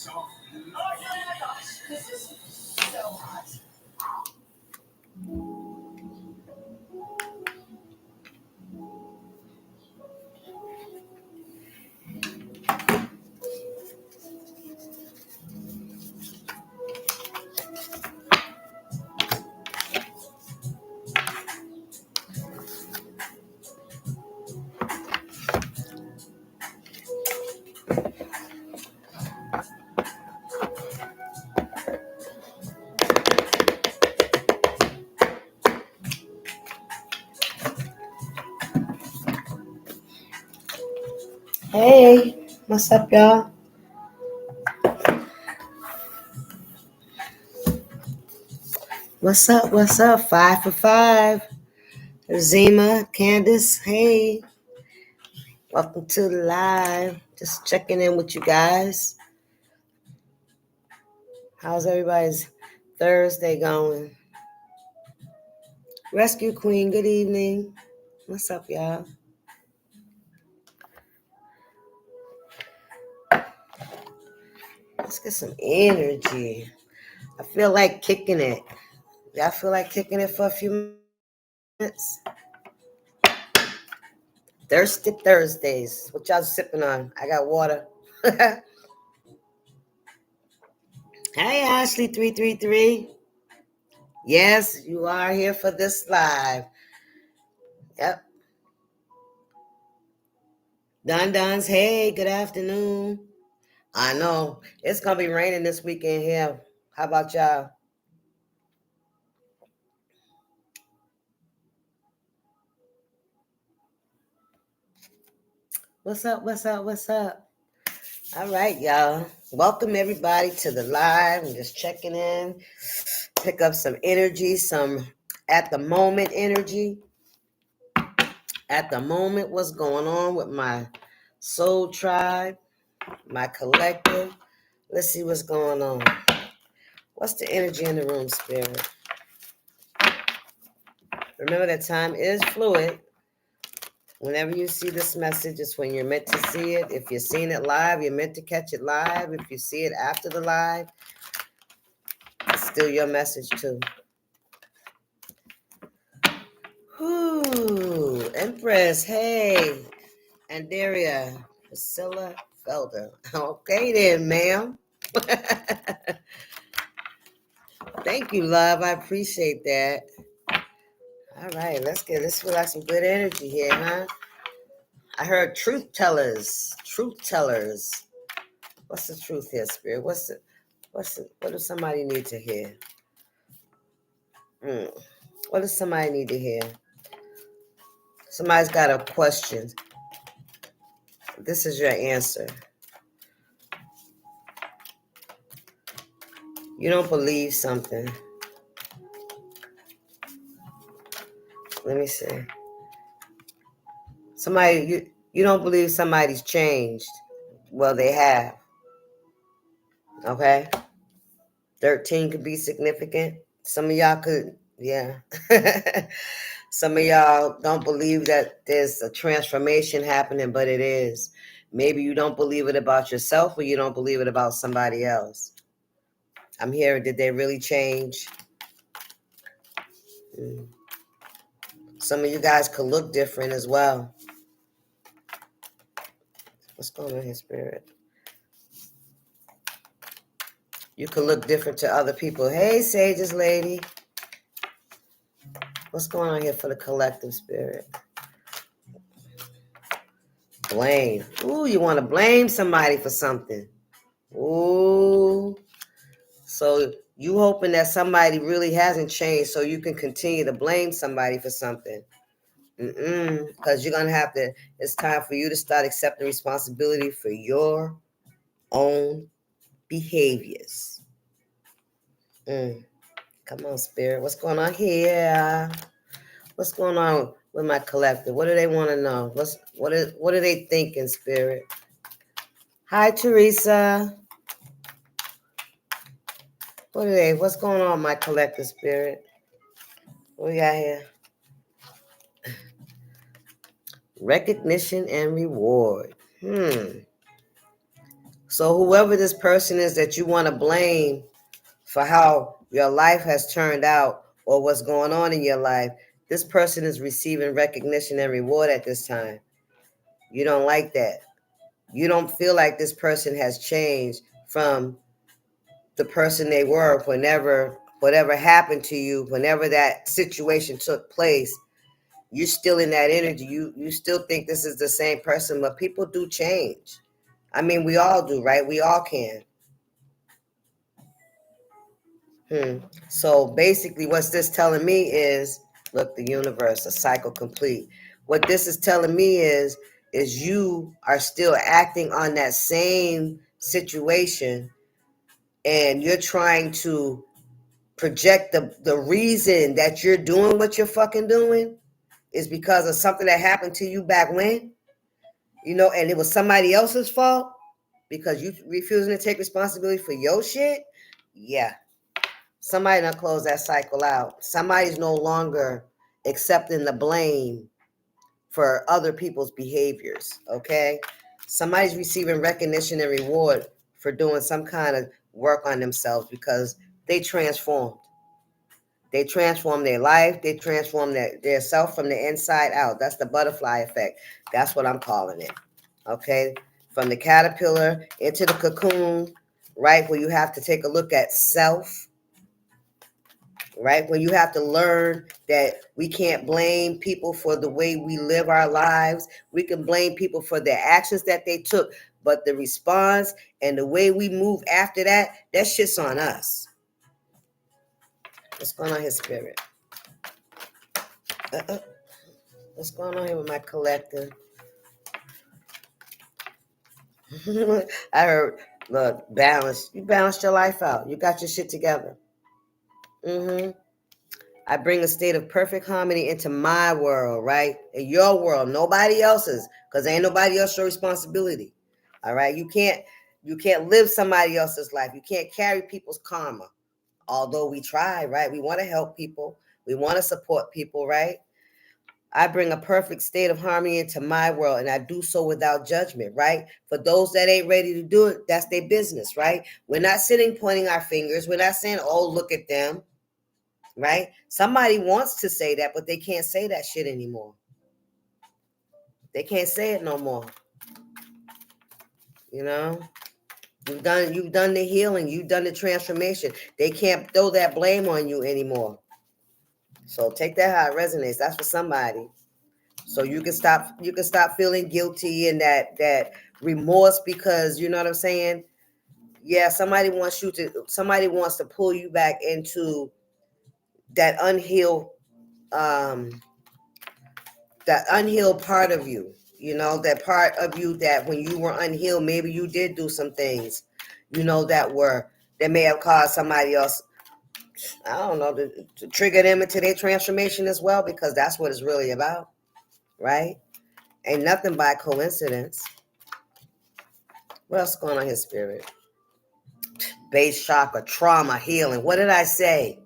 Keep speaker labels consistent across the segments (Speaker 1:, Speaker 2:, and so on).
Speaker 1: This is so hot. Hey, what's up, y'all? What's up? What's up? 5 for 5. Zima, Candace, hey. Welcome to the live. Just checking in with you guys. How's everybody's Thursday going? Rescue Queen, good evening. What's up, y'all? Let's get some energy. I feel like kicking it. Y'all feel like kicking it for a few minutes? Thirsty Thursdays. What y'all sipping on? I got water. Hey, Ashley333. Yes, you are here for this live. Yep. Don's, hey, good afternoon. I know. It's going to be raining this weekend here. How about y'all? What's up? What's up? What's up? All right, y'all. Welcome everybody to the live. I'm just checking in. Pick up some energy, some at the moment energy. At the moment, what's going on with my soul tribe, my collective. Let's see what's going on. What's the energy in the room, Spirit? Remember that time is fluid. Whenever you see this message, it's when you're meant to see it. If you're seeing it live, you're meant to catch it live. If you see it after the live, it's still your message too. Whoo, Empress, hey. Andaria, Priscilla Felder. Okay then, ma'am. Thank you, love. I appreciate that. All right, let's feel like some good energy here, huh? I heard truth tellers. Truth tellers. What's the truth here, Spirit? What does somebody need to hear? What does somebody need to hear? Somebody's got a question. This is your answer. You don't believe something. Let me see. You don't believe somebody's changed. Well, they have. Okay? 13 could be significant. Some of y'all could, yeah. Some of y'all don't believe that there's a transformation happening, but it is. Maybe you don't believe it about yourself or you don't believe it about somebody else. I'm hearing, did they really change? Some of you guys could look different as well. What's going on here, Spirit? You could look different to other people. Hey, Sages lady. What's going on here for the collective, Spirit? Blame. Ooh, you want to blame somebody for something. Ooh. So you hoping that somebody really hasn't changed so you can continue to blame somebody for something. Because you're going to have to, it's time for you to start accepting responsibility for your own behaviors. Come on, Spirit. What's going on here? What's going on with my collective? What do they want to know? What are they thinking, Spirit? Hi, Teresa. What's going on, my collective, Spirit? What we got here? Recognition and reward. So whoever this person is that you want to blame for how your life has turned out or what's going on in your life, this person is receiving recognition and reward at this time. You don't like that. You don't feel like this person has changed from the person they were whenever whatever happened to you, whenever that situation took place. You're still in that energy. You still think this is the same person, but people do change. I mean, we all do, right? We all can. So basically, what's this telling me is, look, the universe, a cycle complete. What this is telling me is you are still acting on that same situation, and you're trying to project the reason that you're doing what you're fucking doing is because of something that happened to you back when, and it was somebody else's fault because you refusing to take responsibility for your shit. Yeah. Somebody done close that cycle out. Somebody's no longer accepting the blame for other people's behaviors, okay? Somebody's receiving recognition and reward for doing some kind of work on themselves because they transformed. They transform their life. They transform their self from the inside out. That's the butterfly effect. That's what I'm calling it, okay? From the caterpillar into the cocoon, right, where you have to take a look at self, right? When you have to learn that we can't blame people for the way we live our lives. We can blame people for their actions that they took, but the response and the way we move after that, that shit's on us. What's going on here, spirit? What's going on here with my collective? I heard, look, balance. You balanced your life out. You got your shit together. I bring a state of perfect harmony into my world, right? In your world, nobody else's, because ain't nobody else your responsibility. All right. You can't live somebody else's life. You can't carry people's karma. Although we try, right? We want to help people. We want to support people, right? I bring a perfect state of harmony into my world, and I do so without judgment, right? For those that ain't ready to do it, that's their business, right? We're not sitting pointing our fingers. We're not saying, oh, look at them. Right? Somebody wants to say that, but they can't say that shit anymore. They can't say it no more. You've done the healing, you've done the transformation. They can't throw that blame on you anymore. So take that how it resonates. That's for somebody. So you can stop feeling guilty and that remorse, because you know what I'm saying? Yeah, somebody wants to pull you back into that unhealed part of you, that part of you that when you were unhealed, maybe you did do some things, that may have caused somebody else, I don't know, to trigger them into their transformation as well, because that's what it's really about, right? Ain't nothing by coincidence. What else going on here, spirit? Base chakra, trauma, healing. What did I say?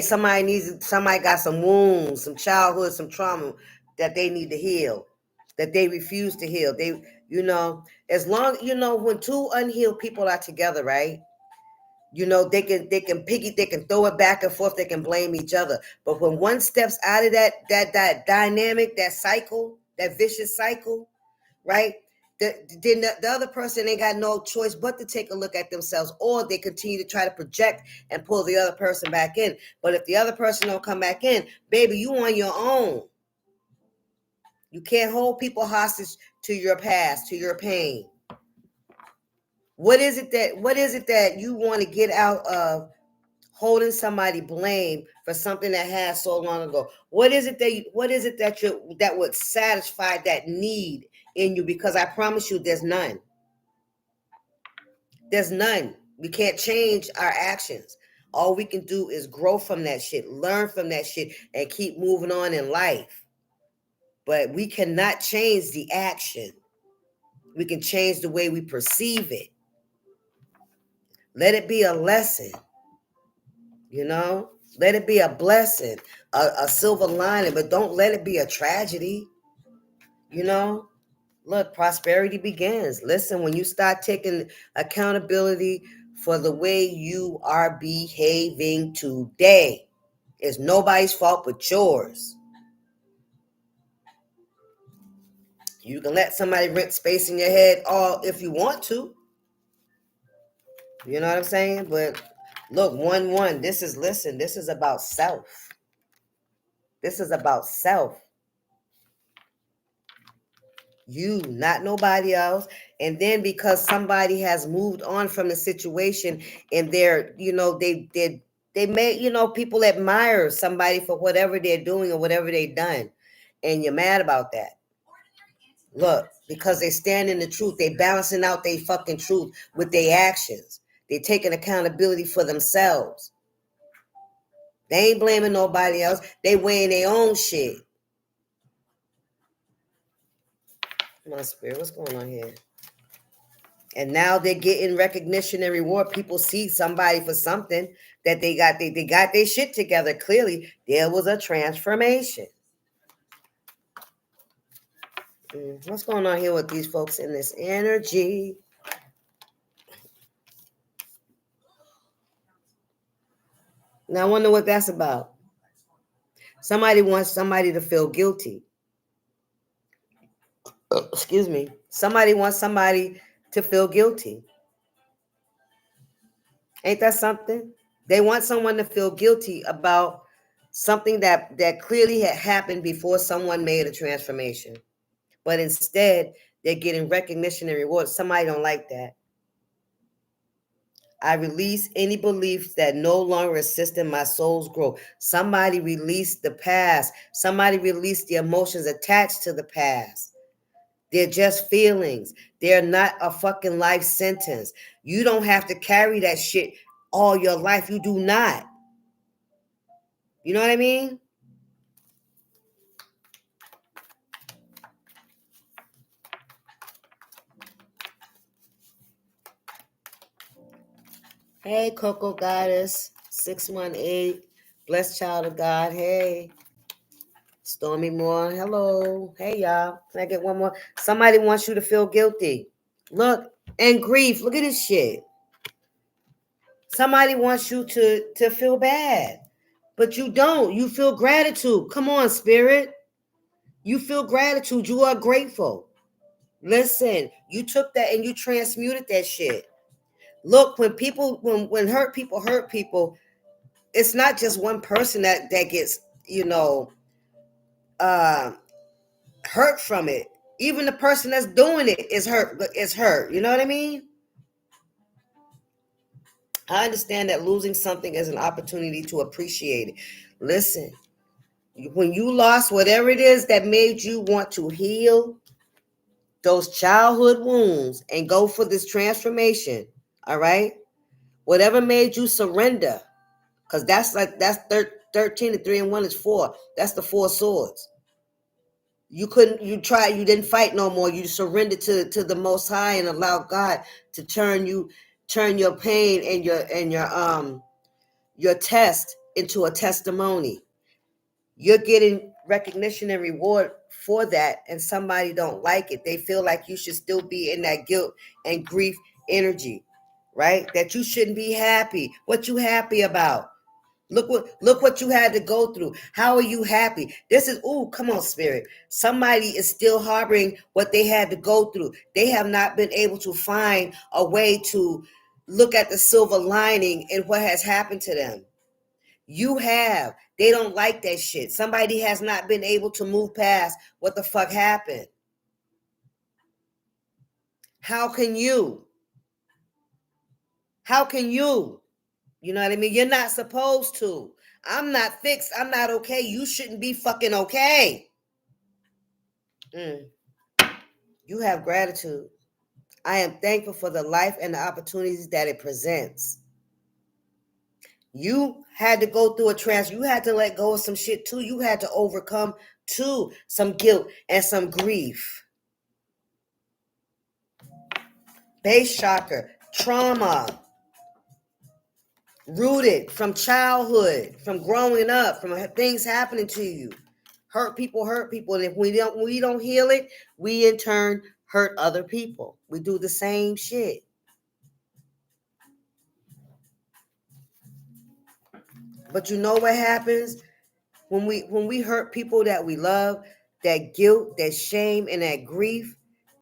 Speaker 1: Somebody got some wounds, some childhood, some trauma that they need to heal, that they refuse to heal. As long, when two unhealed people are together, right? They can throw it back and forth, they can blame each other. But when one steps out of that dynamic, that cycle, that vicious cycle, right? Then the other person ain't got no choice but to take a look at themselves, or they continue to try to project and pull the other person back in. But if the other person don't come back in, baby, you on your own. You can't hold people hostage to your past, to your pain. What is it that you want to get out of holding somebody blame for something that had so long ago? What is it that would satisfy that need in you? Because I promise you, there's none. There's none. We can't change our actions. All we can do is grow from that shit, learn from that shit, and keep moving on in life. But we cannot change the action. We can change the way we perceive it. Let it be a lesson, Let it be a blessing, a silver lining, but don't let it be a tragedy, Look, prosperity begins. Listen, when you start taking accountability for the way you are behaving today, it's nobody's fault but yours. You can let somebody rent space in your head all if you want to. You know what I'm saying? But look, 1-1. This is about self. This is about self. You, not nobody else. And then because somebody has moved on from the situation and they're, they may, people admire somebody for whatever they're doing or whatever they've done. And you're mad about that. Look, because they stand in the truth, they balancing out their fucking truth with their actions. They taking accountability for themselves. They ain't blaming nobody else. They weighing their own shit. Come on, Spirit, what's going on here? And now they're getting recognition and reward. People see somebody for something that they got. They got their shit together. Clearly, there was a transformation. What's going on here with these folks in this energy? Now I wonder what that's about. Somebody wants somebody to feel guilty. Excuse me. Somebody wants somebody to feel guilty. Ain't that something? They want someone to feel guilty about something that clearly had happened before someone made a transformation. But instead, they're getting recognition and reward. Somebody don't like that. I release any beliefs that no longer assist in my soul's growth. Somebody release the past. Somebody release the emotions attached to the past. They're just feelings. They're not a fucking life sentence. You don't have to carry that shit all your life. You do not. You know what I mean? Hey, Coco Goddess, 618, blessed child of God. Hey, Stormy Moore. Hello. Hey, y'all. Can I get one more? Somebody wants you to feel guilty. Look, and grief. Look at this shit. Somebody wants you to feel bad, but you don't. You feel gratitude. Come on, Spirit. You feel gratitude. You are grateful. Listen, you took that and you transmuted that shit. Look, when hurt people, it's not just one person that gets, hurt from it. Even the person that's doing it is hurt. You know what I mean? I understand that losing something is an opportunity to appreciate it. Listen, when you lost whatever it is that made you want to heal those childhood wounds and go for this transformation, all right? Whatever made you surrender, because that's 13 and 3 and 1 is 4. That's the 4 swords. You didn't fight no more. You surrendered to the Most High and allow God to turn your pain and your test into a testimony. You're getting recognition and reward for that, and somebody don't like it. They feel like you should still be in that guilt and grief energy, right? That you shouldn't be happy. What you happy about? Look what you had to go through. How are you happy? Come on, Spirit. Somebody is still harboring what they had to go through. They have not been able to find a way to look at the silver lining in what has happened to them. You have. They don't like that shit. Somebody has not been able to move past what the fuck happened. How can you? How can you? You know what I mean? You're not supposed to. I'm not fixed. I'm not okay. You shouldn't be fucking okay. You have gratitude. I am thankful for the life and the opportunities that it presents. You had to go through you had to let go of some shit too. You had to overcome too some guilt and some grief. Base shocker, trauma, rooted from childhood, from growing up, from things happening to you, Hurt people, and if we don't heal it, we in turn hurt other people. We do the same shit. But you know what happens when we hurt people that we love? That guilt, that shame, and that grief,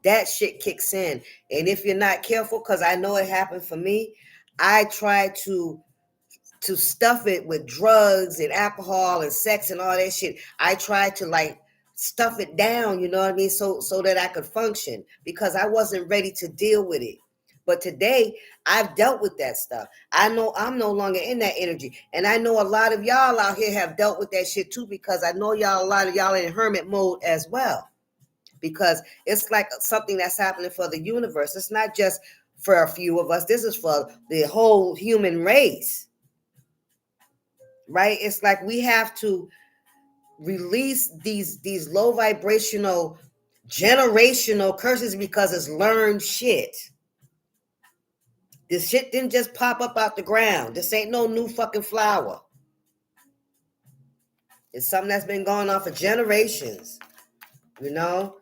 Speaker 1: that shit kicks in. And if you're not careful, because I know it happened for me, I try to stuff it with drugs and alcohol and sex and all that shit. I tried to like stuff it down, you know what I mean? So that I could function, because I wasn't ready to deal with it. But today I've dealt with that stuff. I know I'm no longer in that energy. And I know a lot of y'all out here have dealt with that shit too, because I know a lot of y'all in hermit mode as well. Because it's like something that's happening for the universe. It's not just for a few of us. This is for the whole human race. Right? It's like we have to release these low vibrational generational curses, because it's learned shit. This shit didn't just pop up out the ground. This ain't no new fucking flower. It's something that's been going on for generations, you know?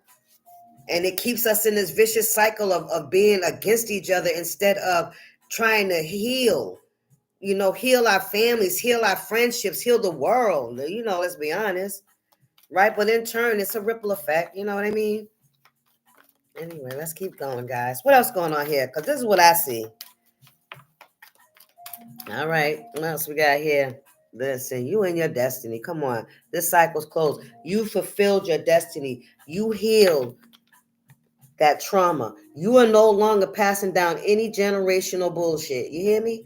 Speaker 1: And it keeps us in this vicious cycle of being against each other instead of trying to heal. You know, heal our families, heal our friendships, heal the world. You know, let's be honest. Right? But in turn, it's a ripple effect. You know what I mean? Anyway, let's keep going, guys. What else going on here? Because this is what I see. All right. What else we got here? Listen, you and your destiny. Come on. This cycle's closed. You fulfilled your destiny. You healed that trauma. You are no longer passing down any generational bullshit. You hear me?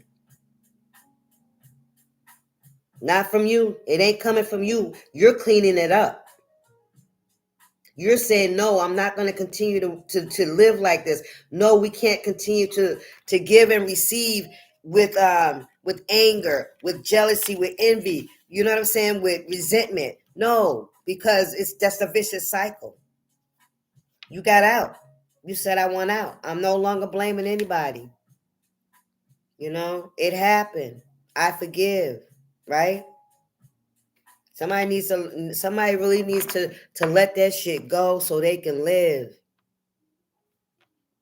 Speaker 1: Not from you. It ain't coming from you. You're cleaning it up. You're saying, no, I'm not going to continue to live like this. No, we can't continue to give and receive with anger, with jealousy, with envy. You know what I'm saying? With resentment. No, because it's just a vicious cycle. You got out. You said, I want out. I'm no longer blaming anybody. You know, it happened. I forgive, right? Somebody really needs to let that shit go so they can live.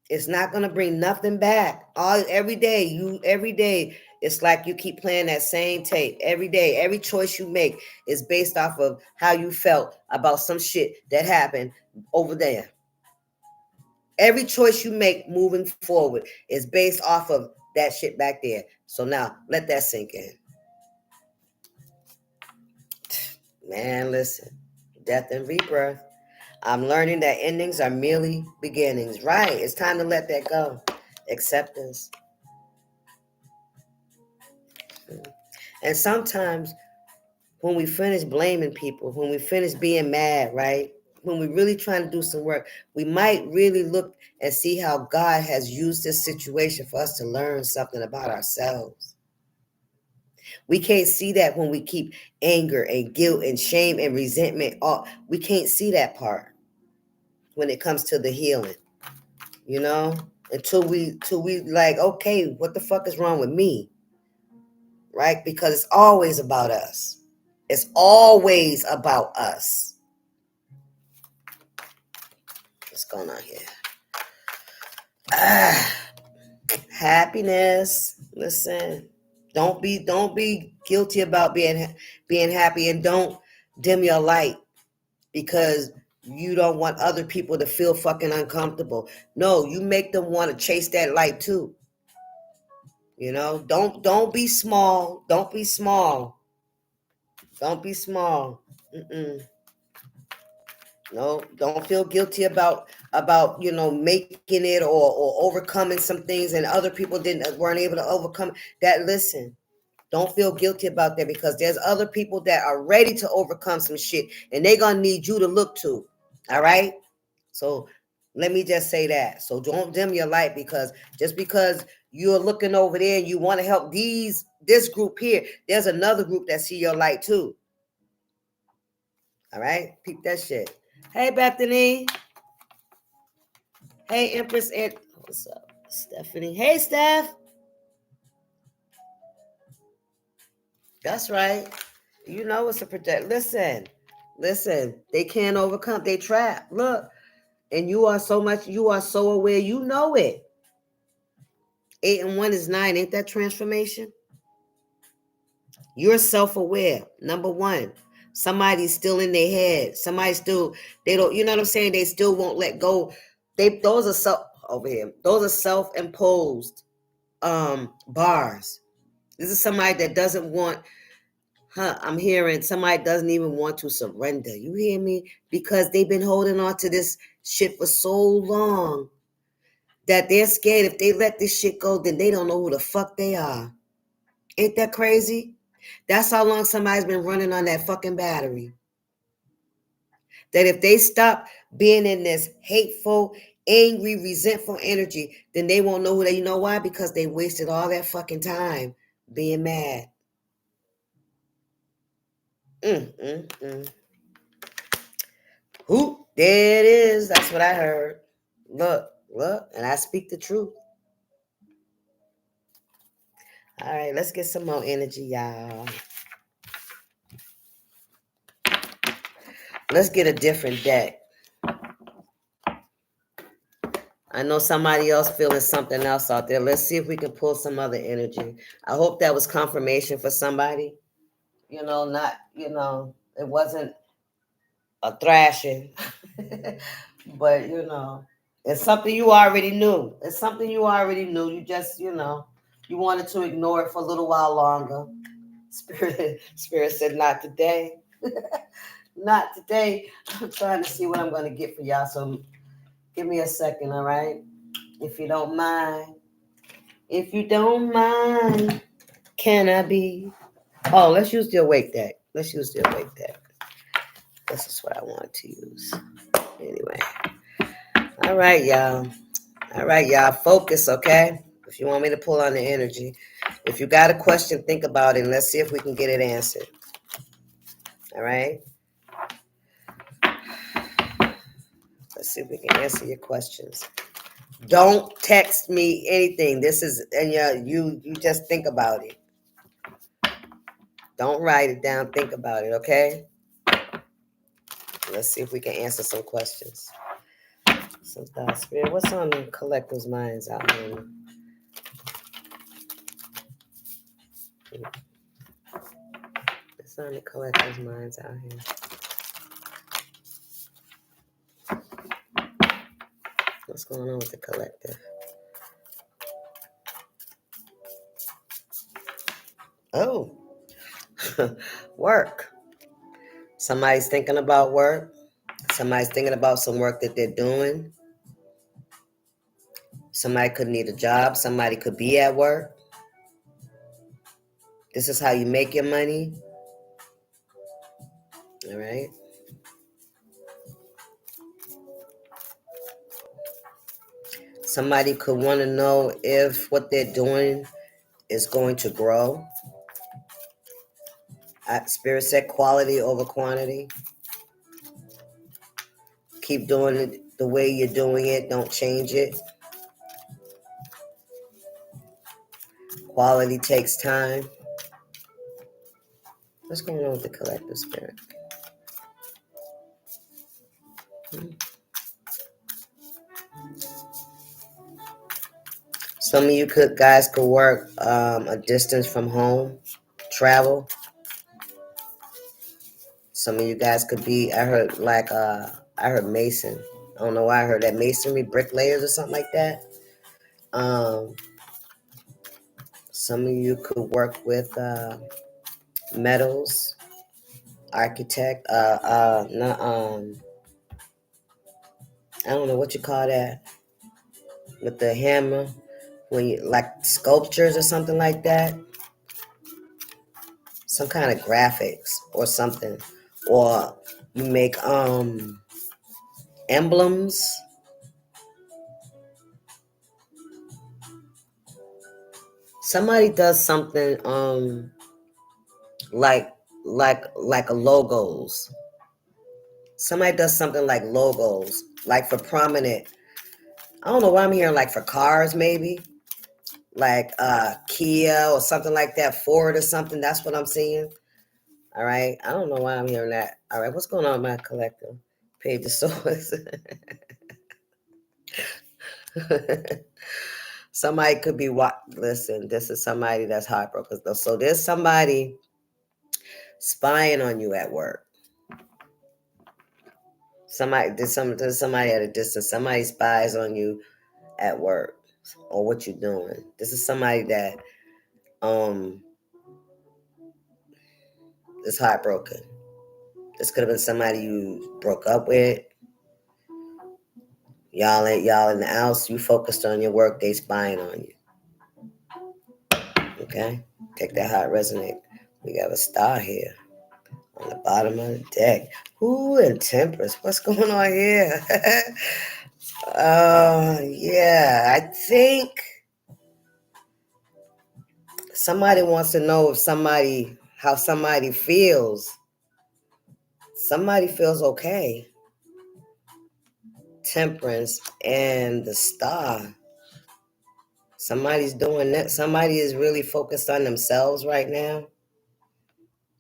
Speaker 1: It's not gonna bring nothing back. Every day, it's like you keep playing that same tape. Every day, every choice you make is based off of how you felt about some shit that happened over there. Every choice you make moving forward is based off of that shit back there. So now let that sink in. Man, listen. Death and rebirth. I'm learning that endings are merely beginnings. Right. It's time to let that go. Acceptance. And sometimes when we finish blaming people, when we finish being mad, right? When we're really trying to do some work, we might really look and see how God has used this situation for us to learn something about ourselves. We can't see that when we keep anger and guilt and shame and resentment. We can't see that part when it comes to the healing, you know, until we like, okay, what the fuck is wrong with me? Right? Because it's always about us. It's always about us. What's going on here? Happiness. Listen, don't be guilty about being happy, and don't dim your light because you don't want other people to feel fucking uncomfortable. No, you make them want to chase that light too. You know, don't be small. Don't be small. Don't be small. No, don't feel guilty about making it or overcoming some things and other people weren't able to overcome that. Listen, don't feel guilty about that, because there's other people that are ready to overcome some shit and they're gonna need you to look to. All right. So let me just say that. So don't dim your light, because just because you're looking over there and you want to help this group here, there's another group that see your light too. All right. Peep that shit. Hey, Bethany. Hey, Empress. And what's up, Stephanie? Hey, Steph. That's right. You know it's a project. Listen, Listen, they can't overcome. They trap. Look, and you are so aware. You know it. 8 and 1 is 9. Ain't that transformation? You're self-aware. Number one. Somebody's still in their head. Somebody still, they don't, you know what I'm saying? They still won't let go. Those are over here. Those are self-imposed bars. This is somebody that doesn't want, I'm hearing somebody doesn't even want to surrender. You hear me? Because they've been holding on to this shit for so long that they're scared if they let this shit go, then they don't know who the fuck they are. Ain't that crazy? That's how long somebody's been running on that fucking battery. That if they stop being in this hateful, angry, resentful energy, then they won't know who they, you know why? Because they wasted all that fucking time being mad. Whoop, there it is. That's what I heard. Look, and I speak the truth. All right, let's get some more energy, y'all. Let's get a different deck. I know somebody else feeling something else out there. Let's see if we can pull some other energy. I hope that was confirmation for somebody. You know, not, it wasn't a thrashing. But, it's something you already knew. It's something you already knew. You just, you wanted to ignore it for a little while longer. Spirit said, not today. Not today. I'm trying to see what I'm going to get for y'all. So give me a second, all right? If you don't mind. If you don't mind, can I be? Oh, let's use the awake deck. Let's use the awake deck. This is what I wanted to use. Anyway. All right, y'all. All right, y'all. Focus, okay? If you want me to pull on the energy. If you got a question, think about it. And let's see if we can get it answered. All right? Let's see if we can answer your questions. Don't text me anything. This is, and you just think about it. Don't write it down. Think about it, okay? Let's see if we can answer some questions. Some thought spirit. What's on the collector's minds out here? What's on the collector's minds out here? What's going on with the collective? Oh, work. Somebody's thinking about work. Somebody's thinking about some work that they're doing. Somebody could need a job. Somebody could be at work. This is how you make your money. All right. Somebody could want to know if what they're doing is going to grow. Spirit said quality over quantity. Keep doing it the way you're doing it. Don't change it. Quality takes time. What's going on with the collective spirit? Some of you guys could work a distance from home, travel. Some of you guys could be, I heard mason. I don't know why I heard that, masonry, bricklayers or something like that. Some of you could work with metals, architect, I don't know what you call that, with the hammer, when you, like sculptures or something like that. Some kind of graphics or something. Or you make emblems. Somebody does something like a logos. Somebody does something like logos, like for prominent. I don't know why I'm hearing like for cars, maybe like Kia or something like that, Ford or something. That's what I'm seeing. All right. I don't know why I'm hearing that. All right. What's going on with my collective? Page of Swords. Somebody could be what? Listen, this is somebody that's heartbroken. So there's somebody spying on you at work. There's somebody at a distance. Somebody spies on you at work or what you're doing. This is somebody that um is heartbroken. This could have been somebody you broke up with. Y'all in the house. You focused on your work. They spying on you. Okay, take that hot resonate. We got a star here on the bottom of the deck. Ooh, and Temperance. What's going on here? Yeah, I think somebody wants to know if how somebody feels. Somebody feels okay. Temperance and the star. Somebody's doing that. Somebody is really focused on themselves right now.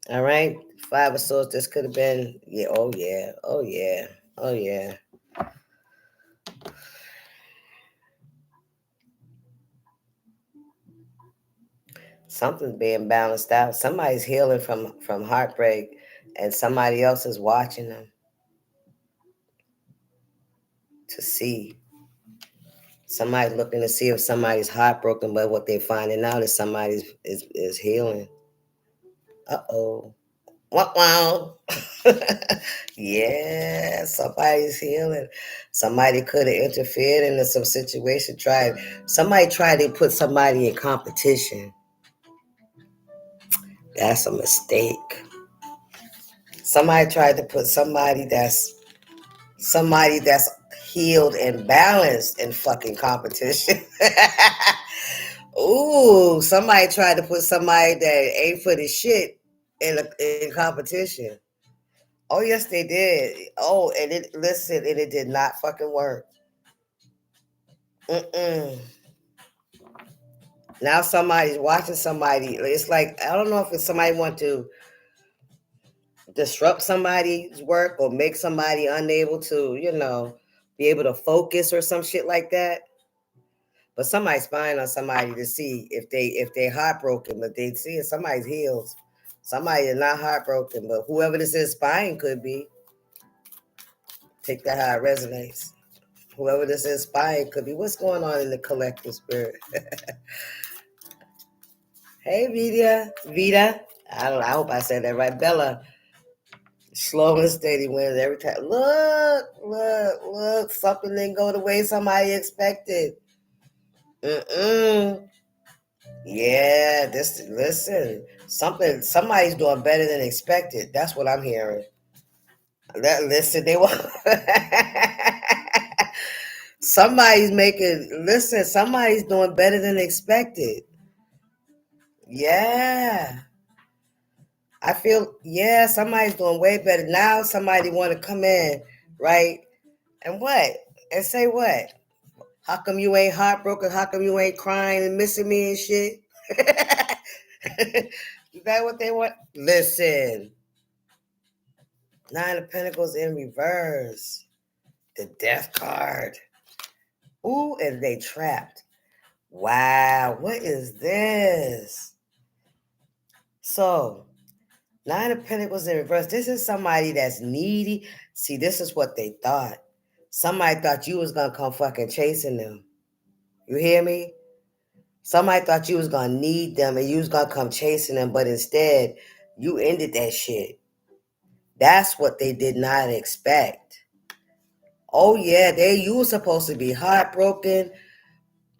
Speaker 1: All right. Five of Swords. This could have been. Yeah. Oh yeah. Oh yeah. Oh yeah. Something's being balanced out. Somebody's healing from heartbreak, and somebody else is watching them to see. Somebody's looking to see if somebody's heartbroken, but what they're finding out is somebody's is healing. Uh-oh. Wow, wow. Yeah, somebody's healing. Somebody could have interfered into some situation. Somebody tried to put somebody in competition. That's a mistake. Somebody tried to put somebody that's healed and balanced in fucking competition. Ooh, somebody tried to put somebody that ain't for the shit in competition. Oh yes, they did. Oh, and it did not fucking work. Mm-mm. Now somebody's watching somebody. It's like I don't know if it's somebody want to disrupt somebody's work or make somebody unable to, be able to focus or some shit like that. But somebody's spying on somebody to see if they're heartbroken, but they see if somebody's healed. Somebody is not heartbroken, but whoever this is spying could be. Take that how it resonates. Whoever this is spying could be. What's going on in the collective spirit? Hey, Vita. I don't know. I hope I said that right. Bella. Slow and steady wins every time. Look. Something didn't go the way somebody expected. Mm-mm. Yeah, listen. Somebody's doing better than expected. That's what I'm hearing. Listen, they want somebody's doing better than expected. Yeah. I feel, yeah, somebody's doing way better. Now somebody want to come in, right? And what? And say what? How come you ain't heartbroken? How come you ain't crying and missing me and shit? Is that what they want? Listen, Nine of Pentacles in reverse. The Death card. Ooh, and they trapped. Wow, what is this? So, Nine of Pentacles in reverse. This is somebody that's needy. See, this is what they thought. Somebody thought you was gonna come fucking chasing them. You hear me? Somebody thought you was gonna need them and you was gonna come chasing them, but instead, you ended that shit. That's what they did not expect. Oh yeah, you were supposed to be heartbroken,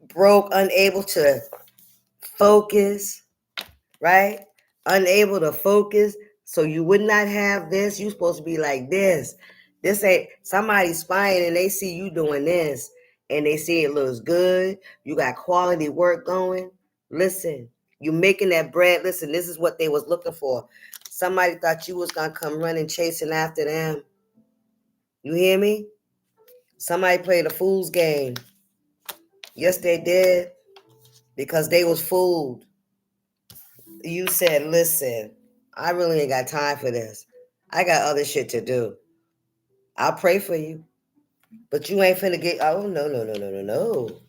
Speaker 1: broke, unable to focus, right? Unable to focus. So you would not have this. You supposed to be like this. This ain't somebody spying and they see you doing this and they see it looks good. You got quality work going. Listen, you making that bread. Listen, this is what they was looking for. Somebody thought you was gonna come running, chasing after them. You hear me? Somebody played a fool's game. Yes, they did. Because they was fooled. You said, listen, I really ain't got time for this. I got other shit to do. I'll pray for you. But you ain't finna get, oh, no, no, no, no, no, no.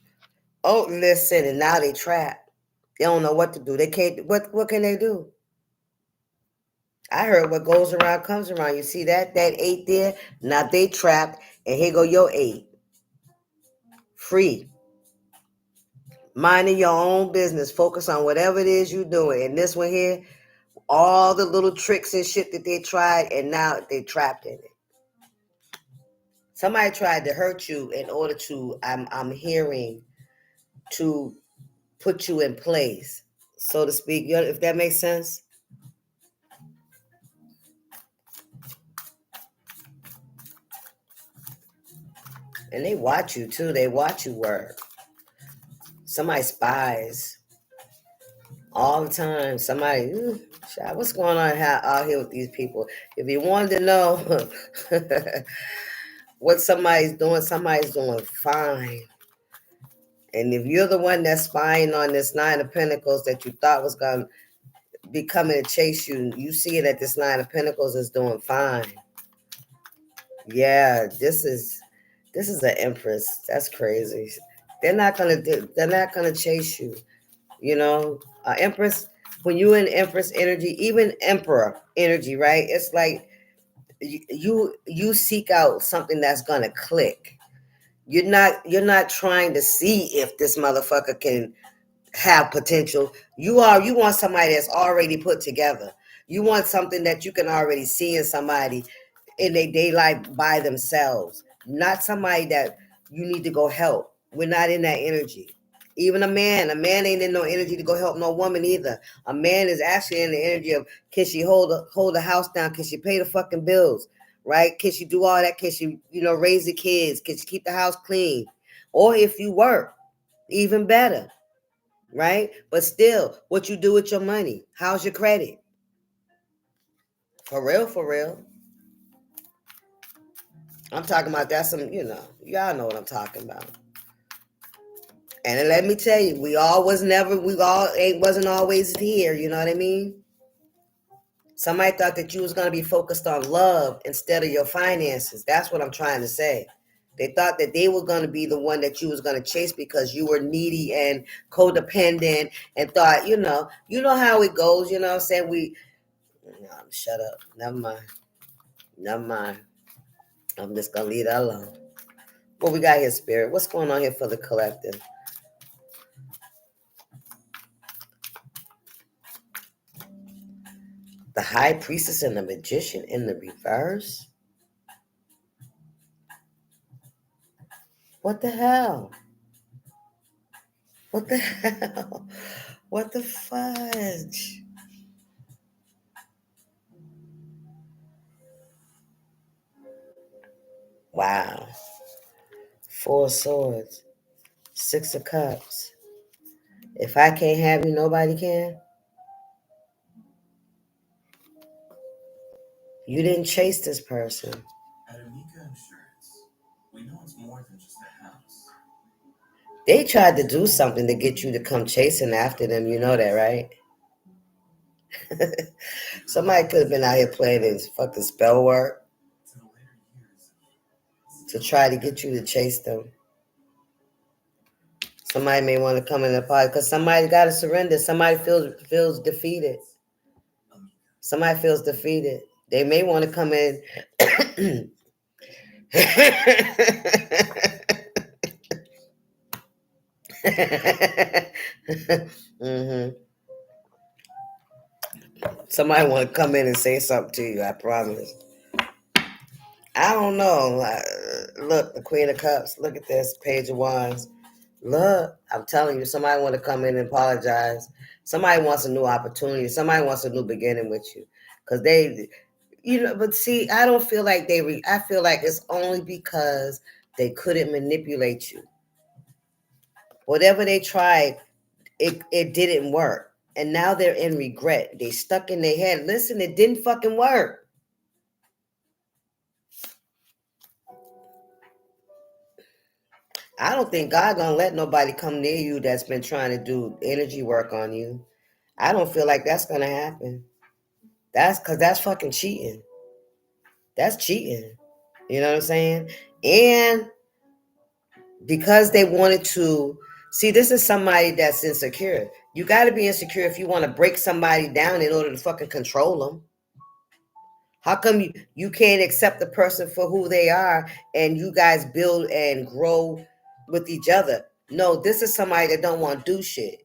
Speaker 1: Oh, listen, and now they trapped. They don't know what to do. They can't, what can they do? I heard what goes around comes around. You see that? That 8 there? Now they trapped, and here go your 8. Free. Minding your own business. Focus on whatever it is you're doing. And this one here, all the little tricks and shit that they tried, and now they trapped in it. Somebody tried to hurt you in order to, I'm hearing, to put you in place, so to speak. If that makes sense. And they watch you too. They watch you work. Somebody spies all the time. Somebody, what's going on out here with these people? If you wanted to know what somebody's doing fine. And if you're the one that's spying on this 9 of Pentacles that you thought was going to be coming to chase you, you see that this 9 of Pentacles is doing fine. Yeah, this is an Empress. That's crazy. They're not gonna chase you. You know, Empress. When you in Empress energy, even Emperor energy, right? It's like you seek out something that's gonna click. You're not trying to see if this motherfucker can have potential. You want somebody that's already put together. You want something that you can already see in somebody in their daylight by themselves, not somebody that you need to go help. We're not in that energy. Even a man ain't in no energy to go help no woman either. A man is actually in the energy of, can she hold the house down? Can she pay the fucking bills? Right? Can she do all that? Can she, raise the kids? Can she keep the house clean? Or if you work, even better. Right? But still, what you do with your money? How's your credit? For real, for real. I'm talking about that y'all know what I'm talking about. And let me tell you, we all wasn't always here, you know what I mean? Somebody thought that you was going to be focused on love instead of your finances. That's what I'm trying to say. They thought that they were going to be the one that you was going to chase because you were needy and codependent and thought, how it goes, you know what I'm saying? Shut up. Never mind. Never mind. I'm just going to leave that alone. What we got here, Spirit? What's going on here for the collective? The High Priestess and the Magician in the reverse? What the hell? What the hell? What the fudge? Wow. 4 of Swords. 6 of Cups. If I can't have you, nobody can. You didn't chase this person. At Amica Insurance, we know it's more than just a house. They tried to do something to get you to come chasing after them. You know that, right? Somebody could have been out here playing this fucking spell work to try to get you to chase them. Somebody may want to come in the party because somebody got to surrender. Somebody feels defeated. Somebody feels defeated. They may want to come in. Mm-hmm. Somebody want to come in and say something to you, I promise. I don't know. Look, the Queen of Cups. Look at this, Page of Wands. Look, I'm telling you, somebody want to come in and apologize. Somebody wants a new opportunity. Somebody wants a new beginning with you. Because but see, I don't feel like I feel like it's only because they couldn't manipulate you. Whatever they tried, it didn't work. And now they're in regret. They stuck in their head. Listen, it didn't fucking work. I don't think God gonna let nobody come near you that's been trying to do energy work on you. I don't feel like that's gonna happen. That's because that's fucking cheating. That's cheating. You know what I'm saying? And because they wanted to see, this is somebody that's insecure. You got to be insecure if you want to break somebody down in order to fucking control them. How come you can't accept the person for who they are and you guys build and grow with each other? No, this is somebody that don't want to do shit.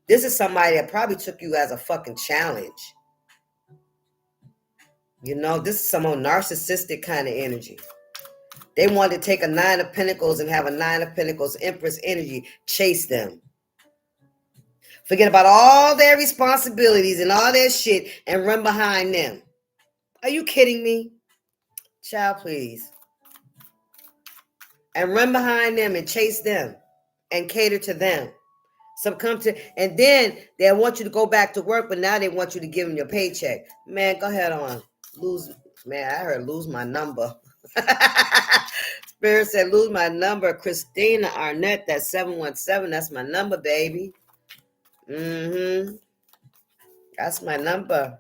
Speaker 1: This is somebody that probably took you as a fucking challenge. You know, this is some narcissistic kind of energy. They wanted to take a 9 of Pentacles and have a 9 of Pentacles Empress energy chase them. Forget about all their responsibilities and all their shit and run behind them. Are you kidding me? Child, please. And run behind them and chase them and cater to them. And then they want you to go back to work, but now they want you to give them your paycheck. Man, go ahead on. I heard lose my number. Spirit said lose my number. Christina Arnett, that's 717. That's my number, baby. That's my number.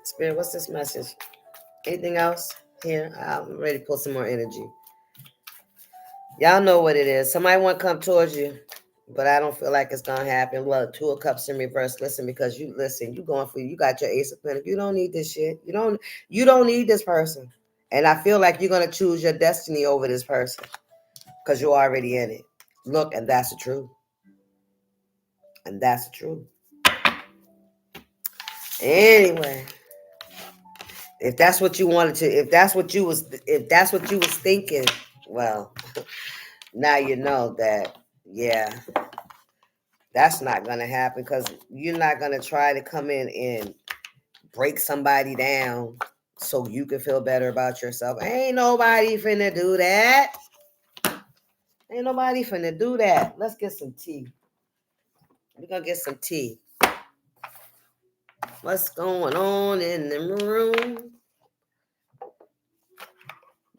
Speaker 1: Spirit, what's this message? Anything else here? I'm ready to pull some more energy. Y'all know what it is. Somebody want to come towards you, but I don't feel like it's going to happen. Well, 2 of Cups in reverse. Listen, because you going for you got your Ace of Pentacles. You don't need this shit. You don't need this person. And I feel like you're going to choose your destiny over this person because you're already in it. Look, and that's the truth. And that's the truth. Anyway, if that's what you wanted to, if that's what you was thinking, well, now you know that, yeah, that's not going to happen because you're not going to try to come in and break somebody down so you can feel better about yourself. Ain't nobody finna do that. Ain't nobody finna do that. Let's get some tea. We're going to get some tea. What's going on in the room?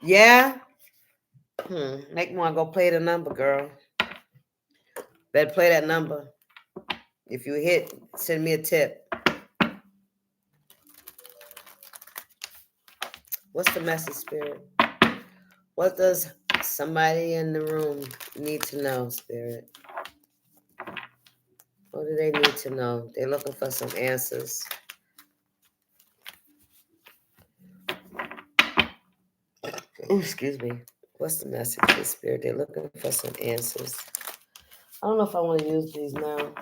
Speaker 1: Yeah? Make me want to go play the number, girl. Better play that number. If you hit, send me a tip. What's the message, Spirit? What does somebody in the room need to know, Spirit? What do they need to know? They're looking for some answers. Ooh, excuse me. What's the message, Spirit? They're looking for some answers. I don't know if I want to use these now.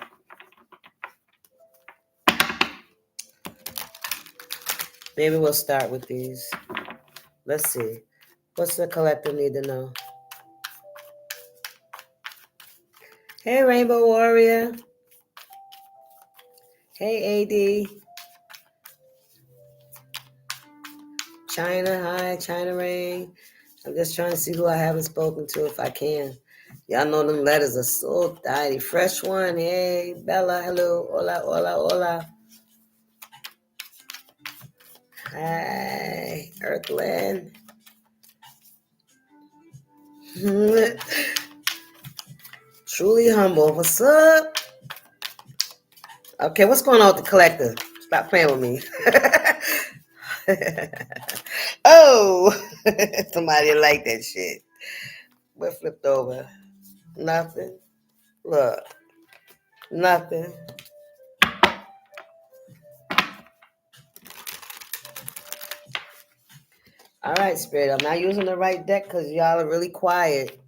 Speaker 1: Maybe we'll start with these. Let's see. What's the collective need to know? Hey, Rainbow Warrior. Hey, AD. China, hi. China Rain. I'm just trying to see who I haven't spoken to if I can. Y'all know them letters are so tiny. Fresh one. Hey, Bella. Hello. Hola, hola, hola. Hi, Earthland. Truly humble. What's up? Okay, what's going on with the collective? Stop playing with me. Oh, somebody like that shit. What flipped over? Nothing. Look, nothing. All right, Spirit. I'm not using the right deck because y'all are really quiet.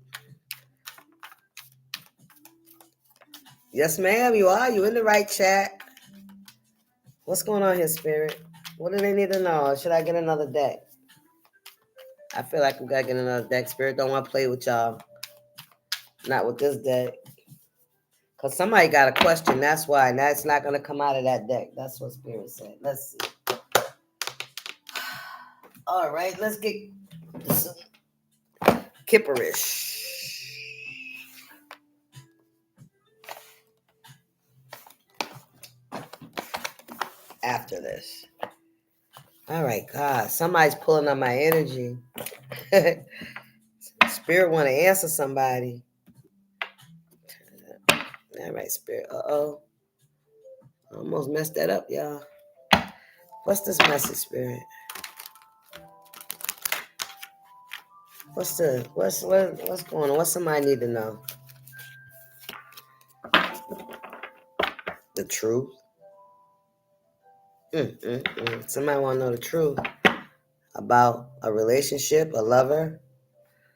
Speaker 1: Yes, ma'am, you are. You in the right chat. What's going on here, Spirit? What do they need to know? Should I get another deck? I feel like we gotta get another deck. Spirit don't want to play with y'all. Not with this deck. Because somebody got a question. That's why. And that's not going to come out of that deck. That's what Spirit said. Let's see. All right. Let's get some kipperish. After this. All right, God. Somebody's pulling on my energy. Spirit want to answer somebody. All right, Spirit. Uh-oh. Almost messed that up, y'all. What's this message, Spirit? What's going on? What somebody need to know? The truth. Somebody want to know the truth about a relationship, a lover.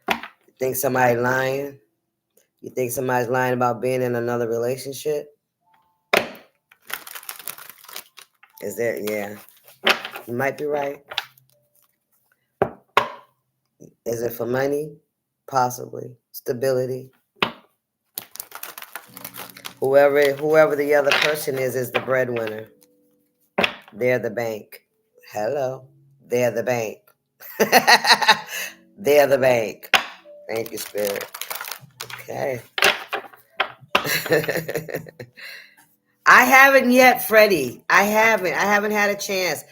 Speaker 1: You think somebody lying? You think somebody's lying about being in another relationship? Is there? Yeah, you might be right. Is it for money? Possibly. Stability. Whoever the other person is the breadwinner. They're the bank. Hello. They're the bank. They're the bank. Thank you, Spirit. Okay. I haven't yet, Freddie. I haven't had a chance.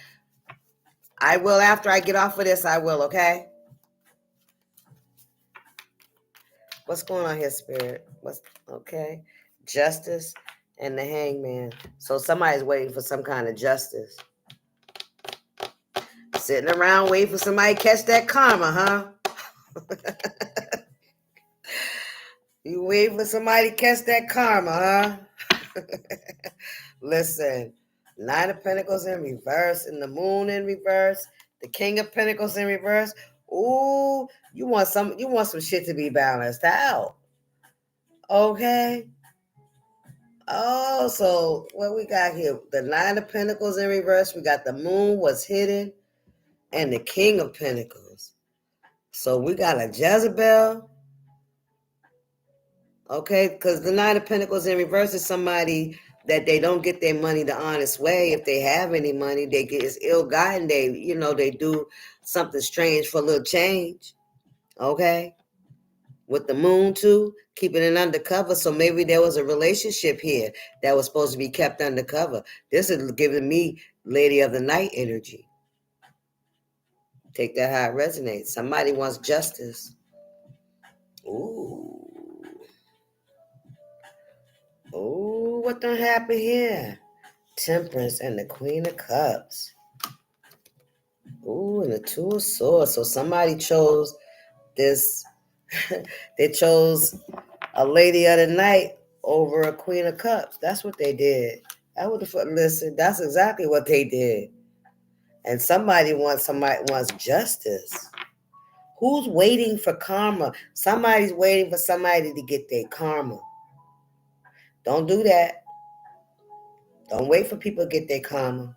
Speaker 1: I will after I get off of this. I will, okay? What's going on here, Spirit? What's okay? Justice and the hangman. So somebody's waiting for some kind of justice. Sitting around waiting for somebody to catch that karma, huh? You waiting for somebody to catch that karma, huh? Listen, Nine of Pentacles in reverse, and the Moon in reverse, the King of Pentacles in reverse. Ooh, you want some shit to be balanced out. Okay. Oh, so what we got here? The Nine of Pentacles in reverse. We got the Moon was hidden, and the King of Pentacles. So we got a Jezebel. Okay, because the Nine of Pentacles in reverse is somebody that they don't get their money the honest way. If they have any money, they get it's ill-gotten. They do something strange for a little change. Okay, with the Moon too, keeping it undercover. So maybe there was a relationship here that was supposed to be kept undercover. This is giving me Lady of the Night energy. Take that how it resonates. Somebody wants justice. Ooh. Ooh, what done happened here? Temperance and the Queen of Cups. Ooh, and the Two of Swords. So somebody chose this. They chose a Lady of the Night over a Queen of Cups. That's what they did. Listen, that's exactly what they did. And somebody wants justice. Who's waiting for karma? Somebody's waiting for somebody to get their karma. Don't do that. Don't wait for people to get their karma.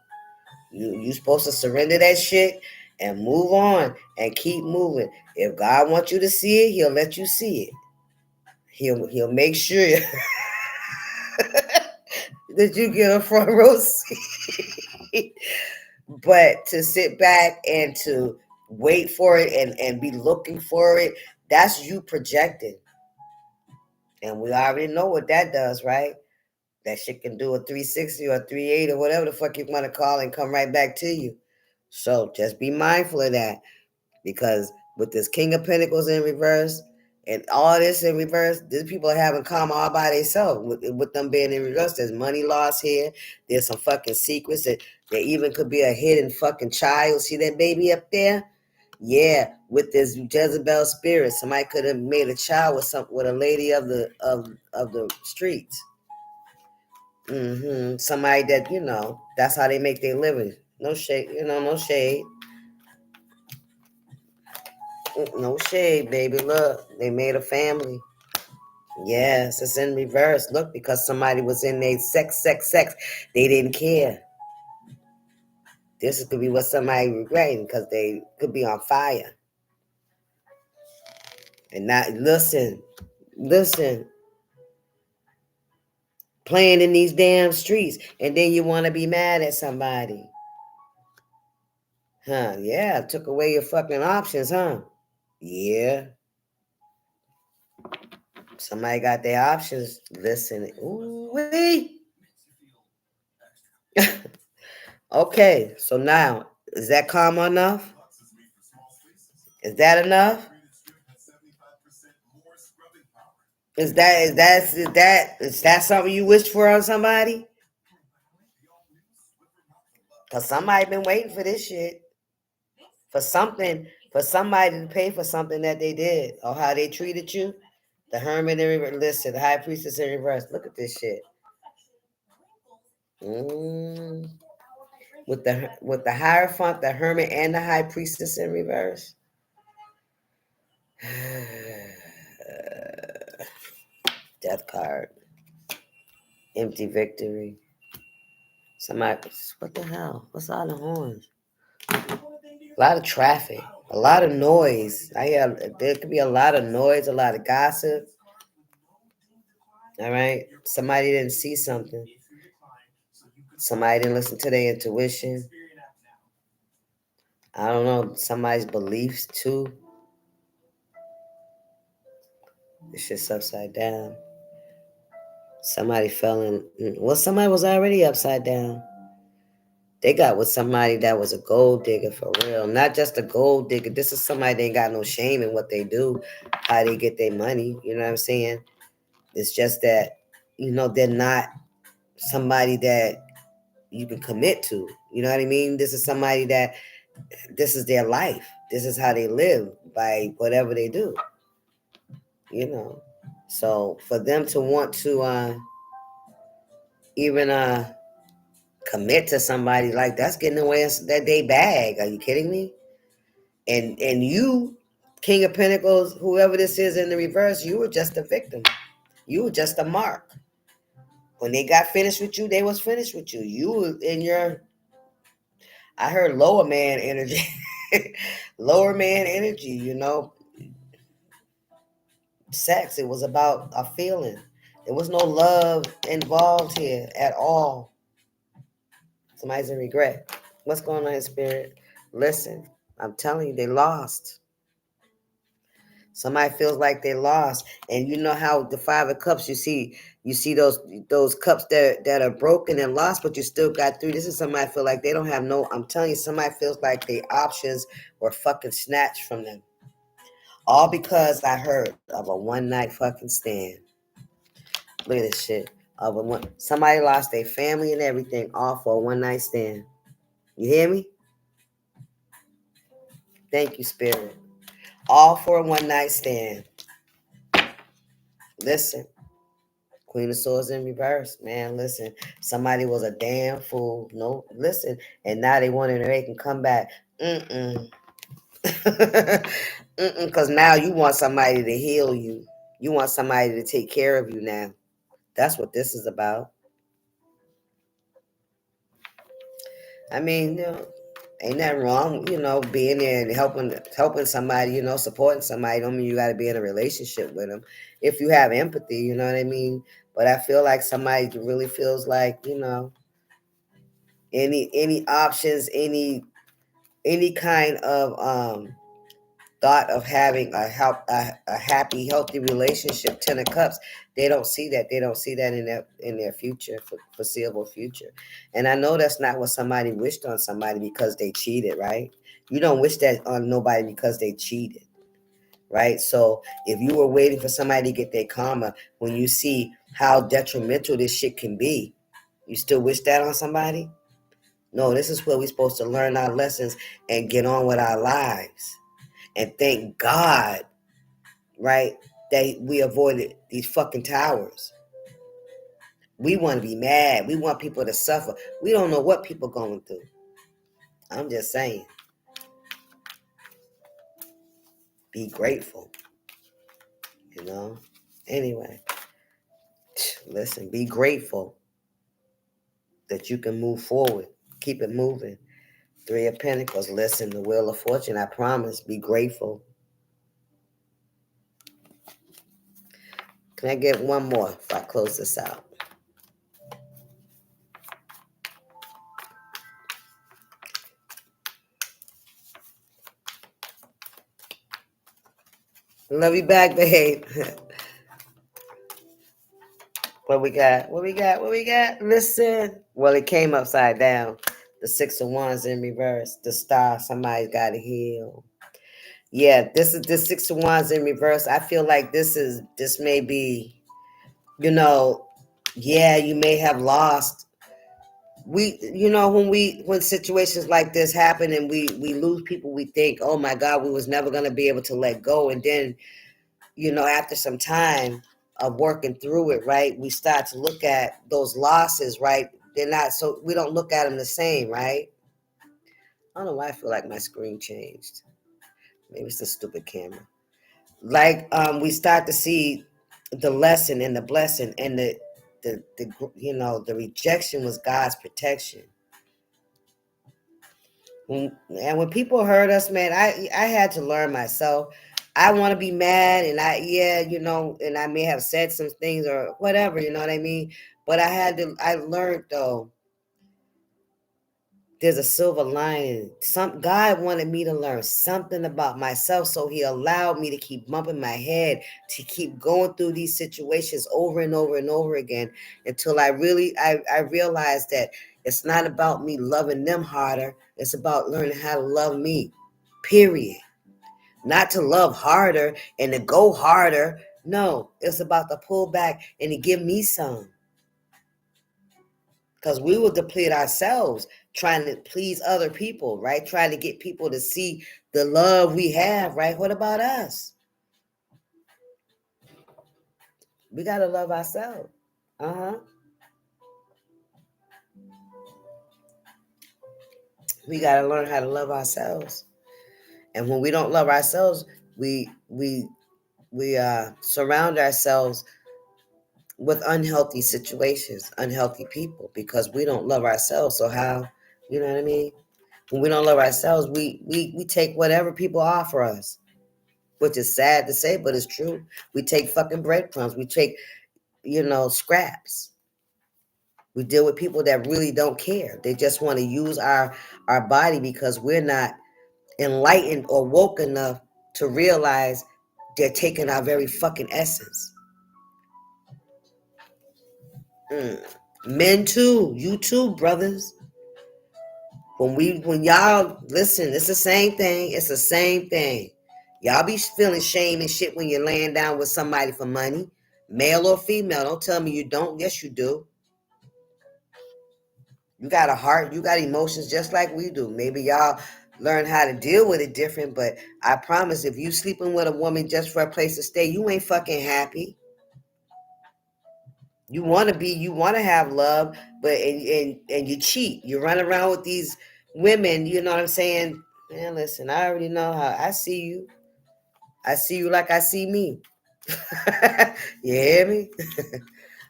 Speaker 1: You supposed to surrender that shit and move on and keep moving. If God wants you to see it, He'll let you see it. He'll make sure that you get a front row seat. But to sit back and to wait for it and be looking for it, that's you projecting. And we already know what that does, right? That shit can do a 360 or a 380 or whatever the fuck you want to call and come right back to you. So just be mindful of that. Because with this King of Pentacles in reverse and all this in reverse, these people are having karma all by themselves. With them being in reverse, there's money lost here. There's some fucking secrets that there even could be a hidden fucking child. See that baby up there? Yeah, with this Jezebel spirit, somebody could have made a child with a lady of the streets. Somebody that that's how they make their living. No shade, no shade. No shade, baby. Look, they made a family. Yes, it's in reverse. Look, because somebody was in their sex. They didn't care. This could be what somebody regretting because they could be on fire. And not listen. Playing in these damn streets, and then you want to be mad at somebody. Huh? Yeah, took away your fucking options, huh? Yeah. Somebody got their options. Listen. Ooh-wee. Okay, so now, is that karma enough? Is that enough? Is that something you wished for on somebody? Because somebody been waiting for this shit. For something, for somebody to pay for something that they did or how they treated you. The hermit in reverse. Listen, the high priestess in reverse. Look at this shit. Mm. With the hierophant, the hermit, and the high priestess in reverse. Death card. Empty victory. Somebody, what the hell? What's all the horns? A lot of traffic, a lot of noise. There could be a lot of noise, a lot of gossip. All right. Somebody didn't see something. Somebody didn't listen to their intuition. I don't know, somebody's beliefs too. It's just upside down. Somebody fell in. Well, somebody was already upside down. They got with somebody that was a gold digger for real. Not just a gold digger. This is somebody that ain't got no shame in what they do, how they get their money. You know what I'm saying? It's just that, they're not somebody that you can commit to. You know what I mean? This is somebody that this is their life. This is how they live by whatever they do. So for them to want to even commit to somebody, like, that's getting away that they bag. Are you kidding me? And you, King of Pentacles, whoever this is in the reverse, you were just a victim. You were just a mark. When they got finished with you, they was finished with you. You were in your, I heard lower man energy. Lower man energy, sex. It was about a feeling. There was no love involved here at all. Somebody's in regret. What's going on in spirit? Listen, I'm telling you, they lost. Somebody feels like they lost. And you know how the Five of Cups, you see those cups that are broken and lost, but you still got through. This is somebody feel like they don't have no, I'm telling you, somebody feels like the options were fucking snatched from them. All because I heard of a one night fucking stand. Look at this shit. Somebody lost their family and everything, all for a one night stand. You hear me? Thank you, Spirit. All for a one night stand. Listen. Queen of Swords in reverse, man. Listen. Somebody was a damn fool. No, listen. And now they want to they can come back. Because now you want somebody to heal you. You want somebody to take care of you now. That's what this is about. I mean, ain't nothing wrong, being there and helping somebody, supporting somebody. Don't mean you got to be in a relationship with them. If you have empathy, you know what I mean. But I feel like somebody really feels like, any options, any kind of thought of having a happy, healthy relationship. 10 of Cups. They don't see that. They don't see that in their future, foreseeable future. And I know that's not what somebody wished on somebody because they cheated, right? You don't wish that on nobody because they cheated, right? So if you were waiting for somebody to get their karma, when you see how detrimental this shit can be, you still wish that on somebody? No, this is where we're supposed to learn our lessons and get on with our lives. And thank God, right, that we avoided these fucking towers. We want to be mad. We want people to suffer. We don't know what people going through. I'm just saying. Be grateful. Anyway, listen, be grateful that you can move forward. Keep it moving. 3 of Pentacles. Listen, the Wheel of Fortune. I promise. Be grateful. Can I get one more if I close this out? Love you back, babe. What we got? Listen. Well, it came upside down. The 6 of Wands in reverse. The Star. Somebody's got to heal. Yeah, this is the 6 of Wands in reverse. I feel like this may be, yeah, you may have lost when situations like this happen and we lose people, we think, oh my God, we was never going to be able to let go. And then, after some time of working through it, right, we start to look at those losses, right? They're not, so we don't look at them the same, right? I don't know why I feel like my screen changed. Maybe it's the stupid camera. Like, we start to see the lesson and the blessing, and the rejection was God's protection. And when people hurt us, man, I had to learn myself. I want to be mad, and and I may have said some things or whatever, you know what I mean? But I learned though, there's a silver lining. God wanted me to learn something about myself, so he allowed me to keep bumping my head, to keep going through these situations over and over and over again, until I realized that it's not about me loving them harder. It's about learning how to love me, period. Not to love harder and to go harder. No, it's about to pull back and to give me some. Because we will deplete ourselves trying to please other people, right? Trying to get people to see the love we have, right? What about us? We got to love ourselves. We got to learn how to love ourselves. And when we don't love ourselves, we surround ourselves with unhealthy situations, unhealthy people, because we don't love ourselves. So how, you know what I mean? When we don't love ourselves, we take whatever people offer us, which is sad to say, but it's true. We take fucking breadcrumbs. We take, scraps. We deal with people that really don't care. They just want to use our body because we're not enlightened or woke enough to realize they're taking our very fucking essence. Men too. You too, brothers. When y'all listen, it's the same thing. It's the same thing. Y'all be feeling shame and shit when you're laying down with somebody for money, male or female. Don't tell me you don't. Yes, you do. You got a heart. You got emotions just like we do. Maybe y'all learn how to deal with it different, but I promise if you sleeping with a woman just for a place to stay, you ain't fucking happy. You want to have love, but and you cheat. You run around with these women, you know what I'm saying? Man, listen, I already know how I see you. I see you like I see me. You hear me?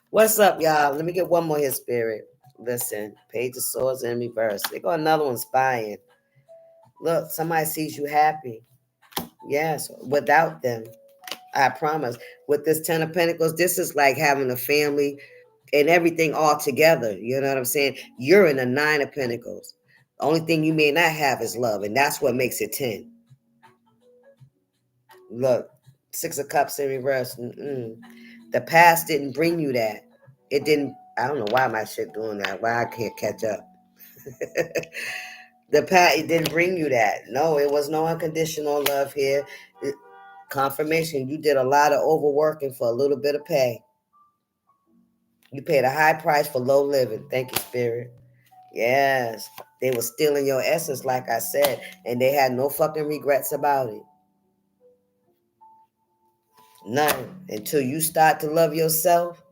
Speaker 1: What's up, y'all? Let me get one more here, spirit. Listen, Page of Swords in reverse. They got another one spying. Look, somebody sees you happy. Yes, without them. I promise. With this Ten of Pentacles, this is like having a family and everything all together. You know what I'm saying? You're in a Nine of Pentacles. The only thing you may not have is love, and that's what makes it 10. Look, Six of Cups in reverse. The past didn't bring you that. It didn't. I don't know why my shit doing that. Why I can't catch up. The past, it didn't bring you that. No, it was no unconditional love here. Confirmation, you did a lot of overworking for a little bit of pay. You paid a high price for low living. Thank you, Spirit. Yes. They were stealing your essence, like I said, and they had no fucking regrets about it. None. Until you start to love yourself.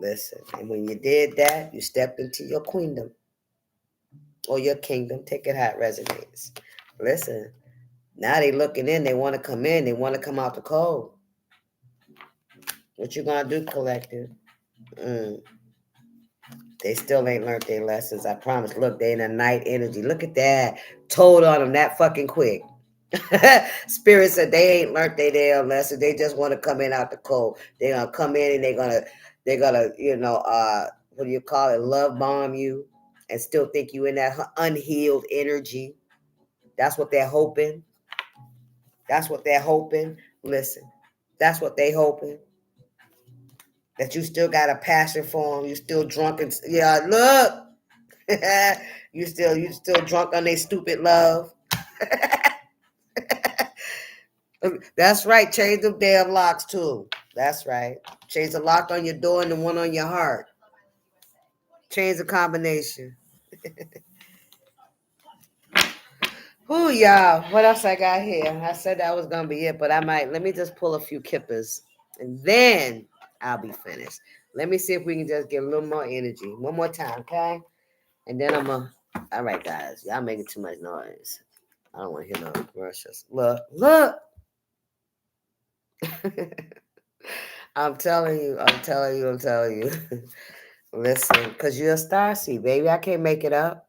Speaker 1: Listen, and when you did that, you stepped into your queendom or your kingdom. Take it how it resonates. Listen, now they looking in. They want to come in. They want to come out the cold. What you gonna do, collective? They still ain't learned their lessons. I promise. Look, they in a night energy. Look at that. Told on them that fucking quick. Spirit said they ain't learned their damn lesson. They just want to come in out the cold. They're gonna come in and they're gonna, what do you call it? Love bomb you and still think you in that unhealed energy. That's what they're hoping. That's what they're hoping. Listen, that's what they hoping. That you still got a passion for them. You still drunk and yeah, look. you still drunk on their stupid love. That's right. Change them damn locks too. That's right. Change the lock on your door and the one on your heart. Change the combination. Whoo, y'all. What else I got here? I said that was going to be it, but let me just pull a few kippers and then I'll be finished. Let me see if we can just get a little more energy. One more time, okay? And then all right, guys. Y'all making too much noise. I don't want to hear no commercials. Look. I'm telling you. Listen, because you're a starseed, baby. I can't make it up.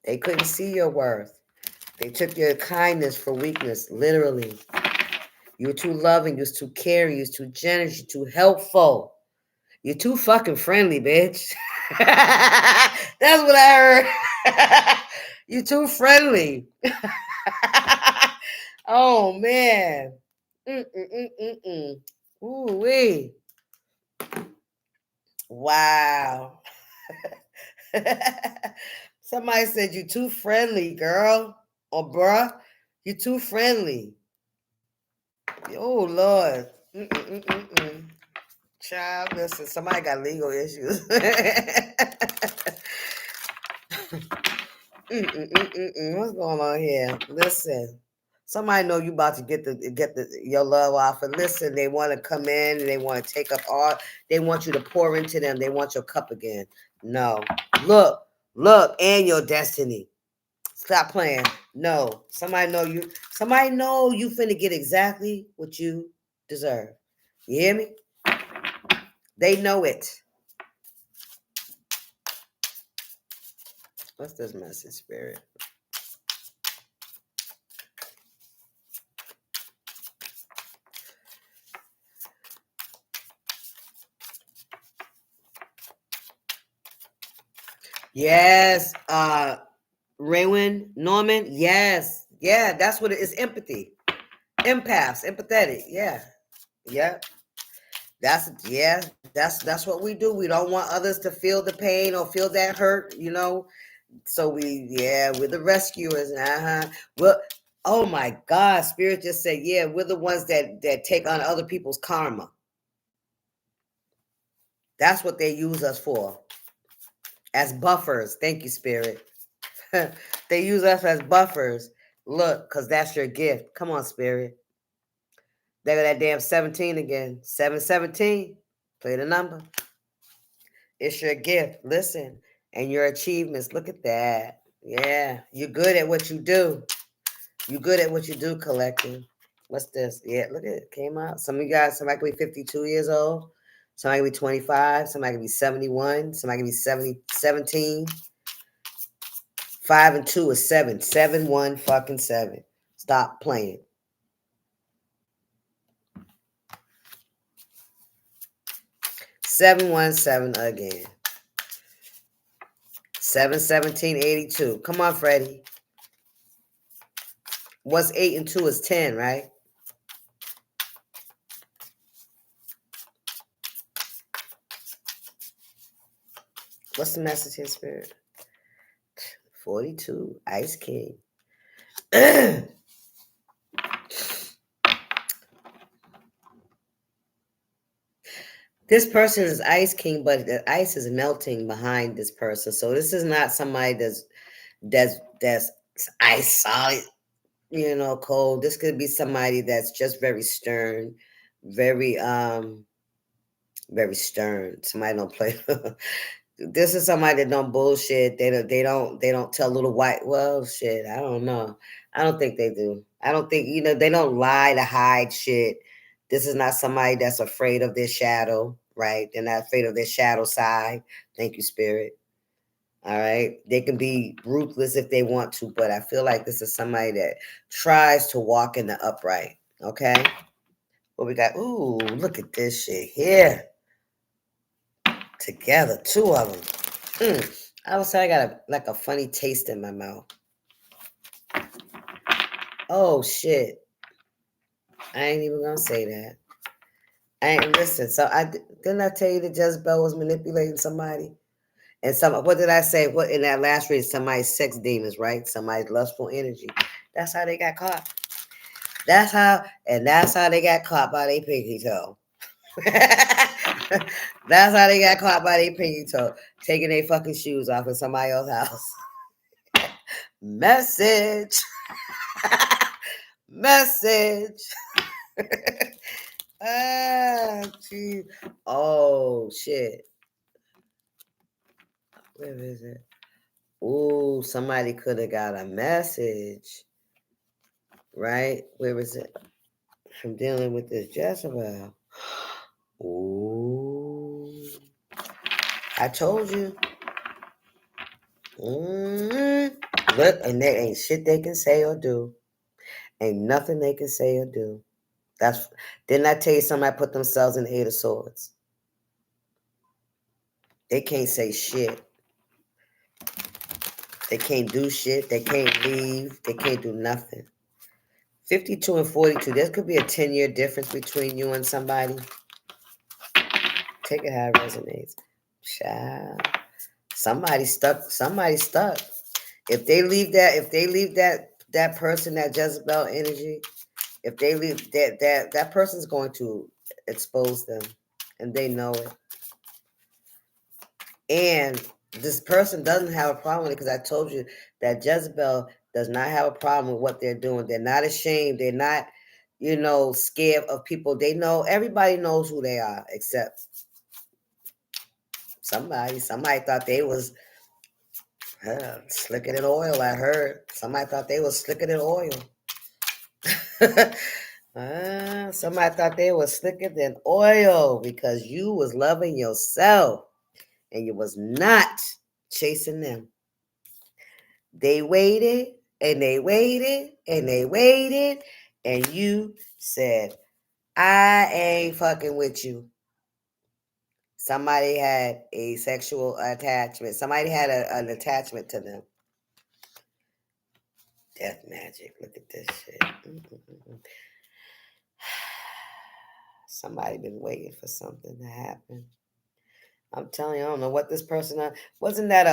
Speaker 1: They couldn't see your worth. They took your kindness for weakness, literally. You're too loving, you're too caring, you're too generous, you're too helpful. You're too fucking friendly, bitch. That's what I heard. You're too friendly. Oh, man. Ooh-wee. Wow. Somebody said you too friendly, girl. Or bruh. You too friendly. Oh, Lord. Child, listen, somebody got legal issues. What's going on here? Listen. Somebody know you about to get your love off. And listen, they want to come in and they want to take up all. They want you to pour into them. They want your cup again. No. Look, and your destiny. Stop playing. No. Somebody know you finna get exactly what you deserve. You hear me? They know it. What's this message, Spirit? Yes. Raywin Norman. Yes. Yeah, that's what it is. Empathy. Empaths. Empathetic. Yeah. Yeah. That's what we do. We don't want others to feel the pain or feel that hurt, So we're the rescuers. Well, oh my God, Spirit just said, yeah, we're the ones that take on other people's karma. That's what they use us for. As buffers. Thank you, Spirit. They use us as buffers. Look, because that's your gift. Come on, Spirit. There go that damn 17 again. 717. Play the number. It's your gift. Listen. And your achievements. Look at that. Yeah. You're good at what you do. You're good at what you do, collective. What's this? Yeah, look at it. Came out. Some of you guys, somebody could be 52 years old. Somebody could be 25. Somebody could be 71. Somebody could be 17. 5 and 2 is 7. 7, 1, fucking 7. Stop playing. Seven, 1, 7 again. 7, 17, 82. Come on, Freddie. What's 8 and 2 is 10, right? What's the message here, Spirit? 42. Ice King. This person is Ice King, but the ice is melting behind this person. So this is not somebody that's ice solid, cold. This could be somebody that's just very stern, very stern. Somebody don't play. This is somebody that don't bullshit. They don't tell little white. Well, shit. I don't know. I don't think they do. I don't think they don't lie to hide shit. This is not somebody that's afraid of their shadow, right? They're not afraid of their shadow side. Thank you, Spirit. All right. They can be ruthless if they want to, but I feel like this is somebody that tries to walk in the upright. Okay. What we got? Ooh, look at this shit here. Together, 2 of them. I would say I got a funny taste in my mouth. Oh shit! I ain't even gonna say that. I ain't listen. So didn't I tell you that Jezebel was manipulating somebody? And what did I say? What in that last read? Somebody's sex demons, right? Somebody's lustful energy. That's how they got caught. That's how they got caught by their pinky toe. That's how they got caught by their pinky toe, taking their fucking shoes off in somebody else's house. Message. Message. Ah, gee. Oh, shit. Where is it? Ooh, somebody could have got a message. Right? Where is it? I'm dealing with this Jezebel. Ooh. I told you. Look, and there ain't shit they can say or do. Ain't nothing they can say or do. Didn't I tell you somebody put themselves in the 8 of Swords? They can't say shit. They can't do shit. They can't leave. They can't do nothing. 52 and 42. There could be a 10-year difference between you and somebody. Take it how it resonates. Child. Somebody stuck. Somebody stuck. If they leave that person, that Jezebel energy, if they leave that person's going to expose them, and they know it. And this person doesn't have a problem with it, because I told you that Jezebel does not have a problem with what they're doing. They're not ashamed. They're not, scared of people. They know, everybody knows who they are, except somebody. Somebody thought they was slicker than oil. I heard somebody thought they was slicker than oil. Somebody thought they was slicker than oil because you was loving yourself and you was not chasing them. They waited and they waited and they waited, and you said, I ain't fucking with you. Somebody had a sexual attachment. Somebody had an attachment to them. Death magic. Look at this shit. Somebody been waiting for something to happen. I'm telling you, I don't know what this person. Wasn't that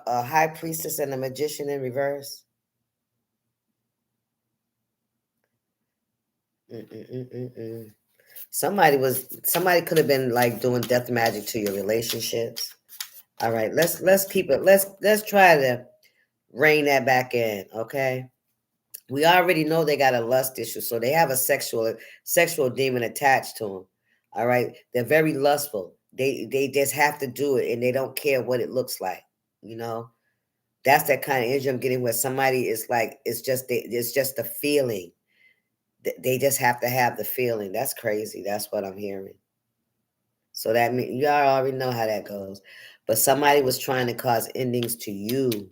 Speaker 1: a high priestess and a magician in reverse? Somebody could have been like doing death magic to your relationships. All right, let's keep it. Let's try to rein that back in. Okay. We already know they got a lust issue, so they have a sexual demon attached to them. All right, they're very lustful. They just have to do it, and they don't care what it looks like. That's that kind of energy I'm getting, where somebody is like, it's just the feeling. They just have to have the feeling. That's crazy. That's what I'm hearing. So that means y'all already know how that goes. But somebody was trying to cause endings to you,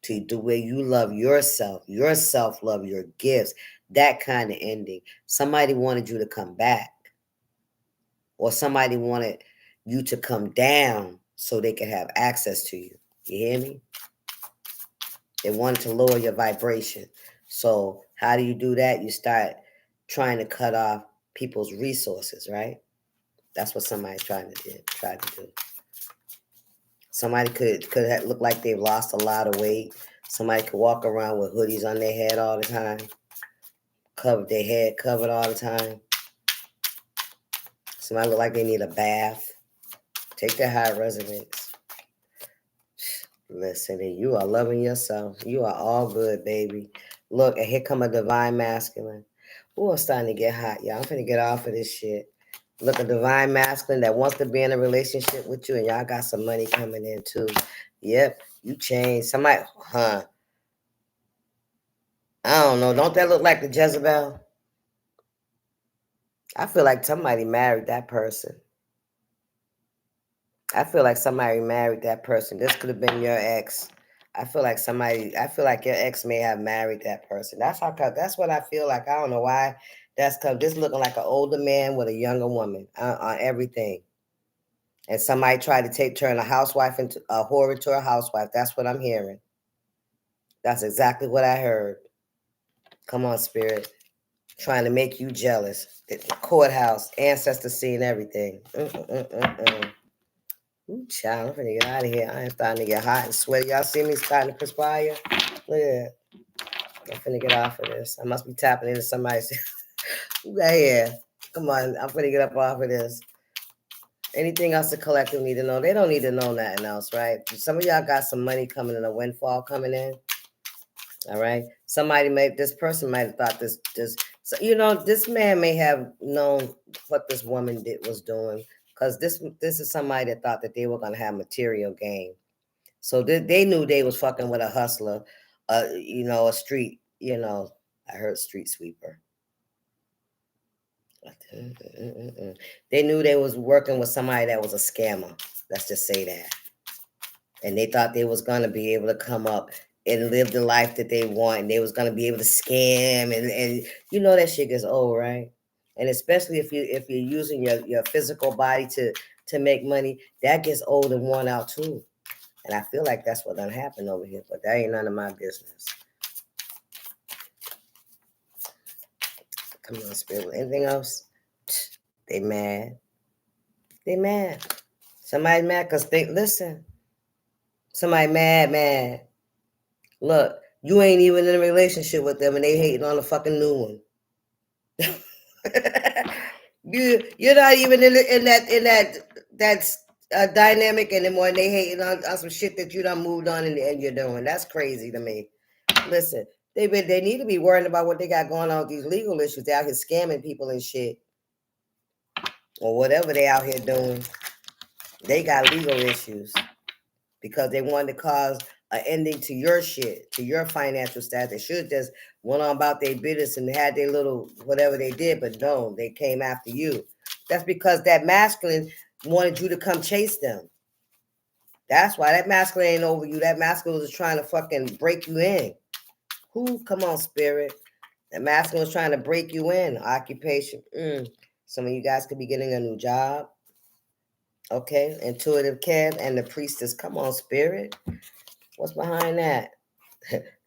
Speaker 1: to the way you love yourself love, your gifts, that kind of ending. Somebody wanted you to come back, or somebody wanted you to come down so they could have access to you. You hear me? They wanted to lower your vibration. So how do you do that? You start trying to cut off people's resources, right? That's what somebody's trying to do. Somebody could look like they've lost a lot of weight. Somebody could walk around with hoodies on their head all the time, their head covered all the time. Somebody look like they need a bath. Take that how it resonates. Listen, you are loving yourself. You are all good, baby. Look, and here come a divine masculine. Ooh, I'm starting to get hot, y'all. I'm finna get off of this shit. Look, a divine masculine that wants to be in a relationship with you, and y'all got some money coming in too. Yep, you changed. Somebody, I don't know. Don't that look like the Jezebel? I feel like somebody married that person. I feel like somebody married that person. This could have been your ex. I feel like your ex may have married that person. That's what I feel like. I don't know why. That's because this looking like an older man with a younger woman on everything. And somebody tried to turn a housewife into a whore into a housewife. That's what I'm hearing. That's exactly what I heard. Come on, spirit. Trying to make you jealous. The courthouse, ancestor seeing everything. Ooh, child, I'm finna get out of here. I am starting to get hot and sweaty. Y'all see me starting to perspire? Look at that. I'm finna get off of this. I must be tapping into somebody's. Who got here? Come on, I'm finna get up off of this. Anything else the collective need to know? They don't need to know nothing else, right? Some of y'all got some money coming in, a windfall coming in. All right. This person might have thought this, so, this man may have known what this woman was doing, because this is somebody that thought that they were going to have material gain. So they knew they was fucking with a hustler, a street, I heard street sweeper. They knew they was working with somebody that was a scammer. Let's just say that. And they thought they was going to be able to come up and live the life that they want, and they was going to be able to scam, and that shit gets old, right? And especially if you're using your physical body to make money, that gets old and worn out too. And I feel like that's what done happened over here, but that ain't none of my business. Come on, Spirit. Anything else? They mad. They mad. Somebody mad because listen. Somebody mad. Look, you ain't even in a relationship with them, and they hating on the fucking new one. You're not even in that dynamic anymore, and they hating on some shit that you done moved on and you're doing. That's crazy to me. Listen, they need to be worrying about what they got going on with these legal issues. They out here scamming people and shit, or whatever they out here doing. They got legal issues because they wanted to cause an ending to your shit, to your financial status. They should just went on about their business and had their little whatever they did, but no, they came after you. That's because that masculine wanted you to come chase them. That's why that masculine ain't over you. That masculine was trying to fucking break you in. Come on, Spirit. That masculine was trying to break you in. Occupation. Some of you guys could be getting a new job. Okay, intuitive Kev and the priestess. Come on, Spirit. What's behind that?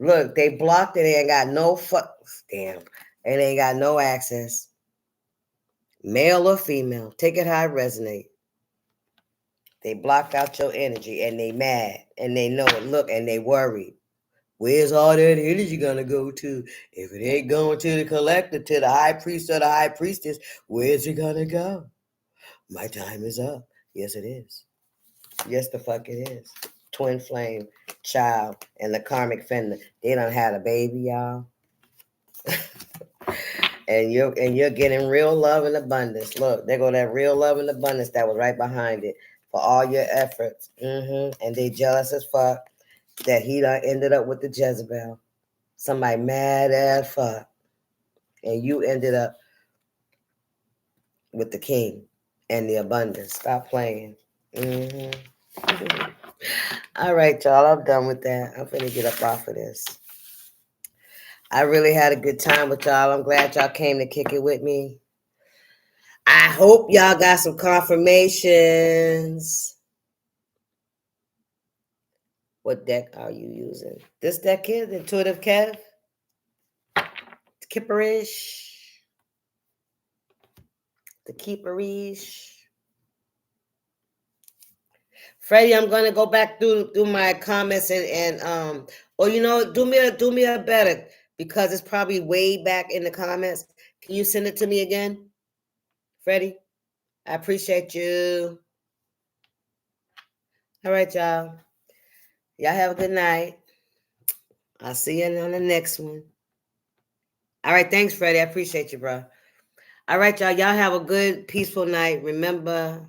Speaker 1: Look, they blocked it. They ain't got no damn. And they ain't got no access. Male or female. Take it how it resonate. They blocked out your energy and they mad. And they know it. Look, and they worried. Where's all that energy gonna go to? If it ain't going to the collector, to the high priest or the high priestess, where's it gonna go? My time is up. Yes, it is. Yes, the fuck it is. Twin flame, child, and the karmic fender. They done had a baby, y'all. and you're getting real love and abundance. Look, there go that real love and abundance that was right behind it for all your efforts. And they jealous as fuck that he done ended up with the Jezebel. Somebody mad as fuck. And you ended up with the king and the abundance. Stop playing. All right, y'all. I'm done with that. I'm finna get up off of this. I really had a good time with y'all. I'm glad y'all came to kick it with me. I hope y'all got some confirmations. What deck are you using? This deck here, the Intuitive Kev? Kipperish. The Keeperish. Freddie, I'm gonna go back through my comments and do me a better, because it's probably way back in the comments. Can you send it to me again, Freddie? I appreciate you. All right, y'all. Y'all have a good night. I'll see you on the next one. All right, thanks, Freddie. I appreciate you, bro. All right, y'all. Y'all have a good, peaceful night. Remember,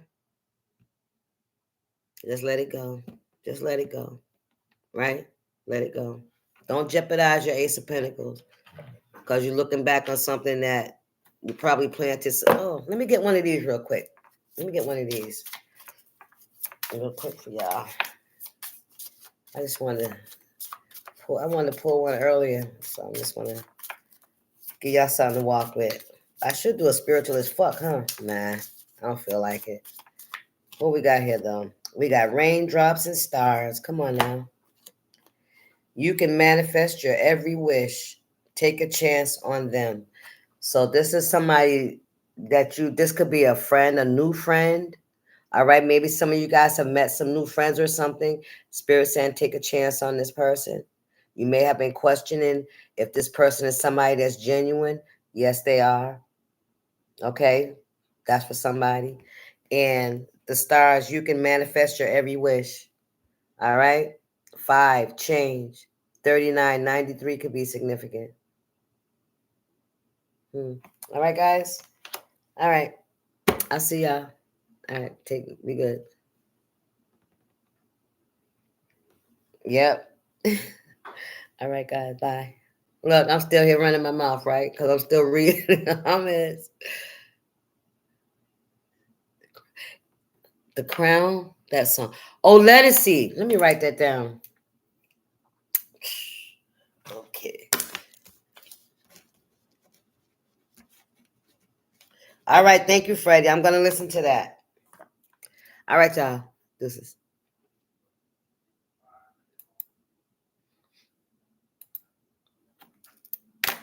Speaker 1: just let it go. Just let it go. Right? Let it go. Don't jeopardize your Ace of Pentacles, because you're looking back on something that you probably planted. Oh, let me get one of these real quick. Let me get one of these real quick for y'all. I just wanted to pull one earlier, so I'm just gonna give y'all something to walk with. I should do a spiritualist fuck, huh? Nah, I don't feel like it. What we got here, though? We got raindrops and stars. Come on now. You can manifest your every wish. Take a chance on them. So this is somebody that this could be a friend, a new friend. All right, maybe some of you guys have met some new friends or something. Spirit saying take a chance on this person. You may have been questioning if this person is somebody that's genuine. Yes, they are. Okay, that's for somebody. And The stars, you can manifest your every wish. All right. 5, change. 3993 could be significant. All right, guys. All right. I'll see y'all. All right. Be good. Yep. All right, guys. Bye. Look, I'm still here running my mouth, right? Because I'm still reading comments. The Crown, that song. Oh, let us see. Let me write that down. Okay. All right. Thank you, Freddie. I'm going to listen to that. All right, y'all. This is.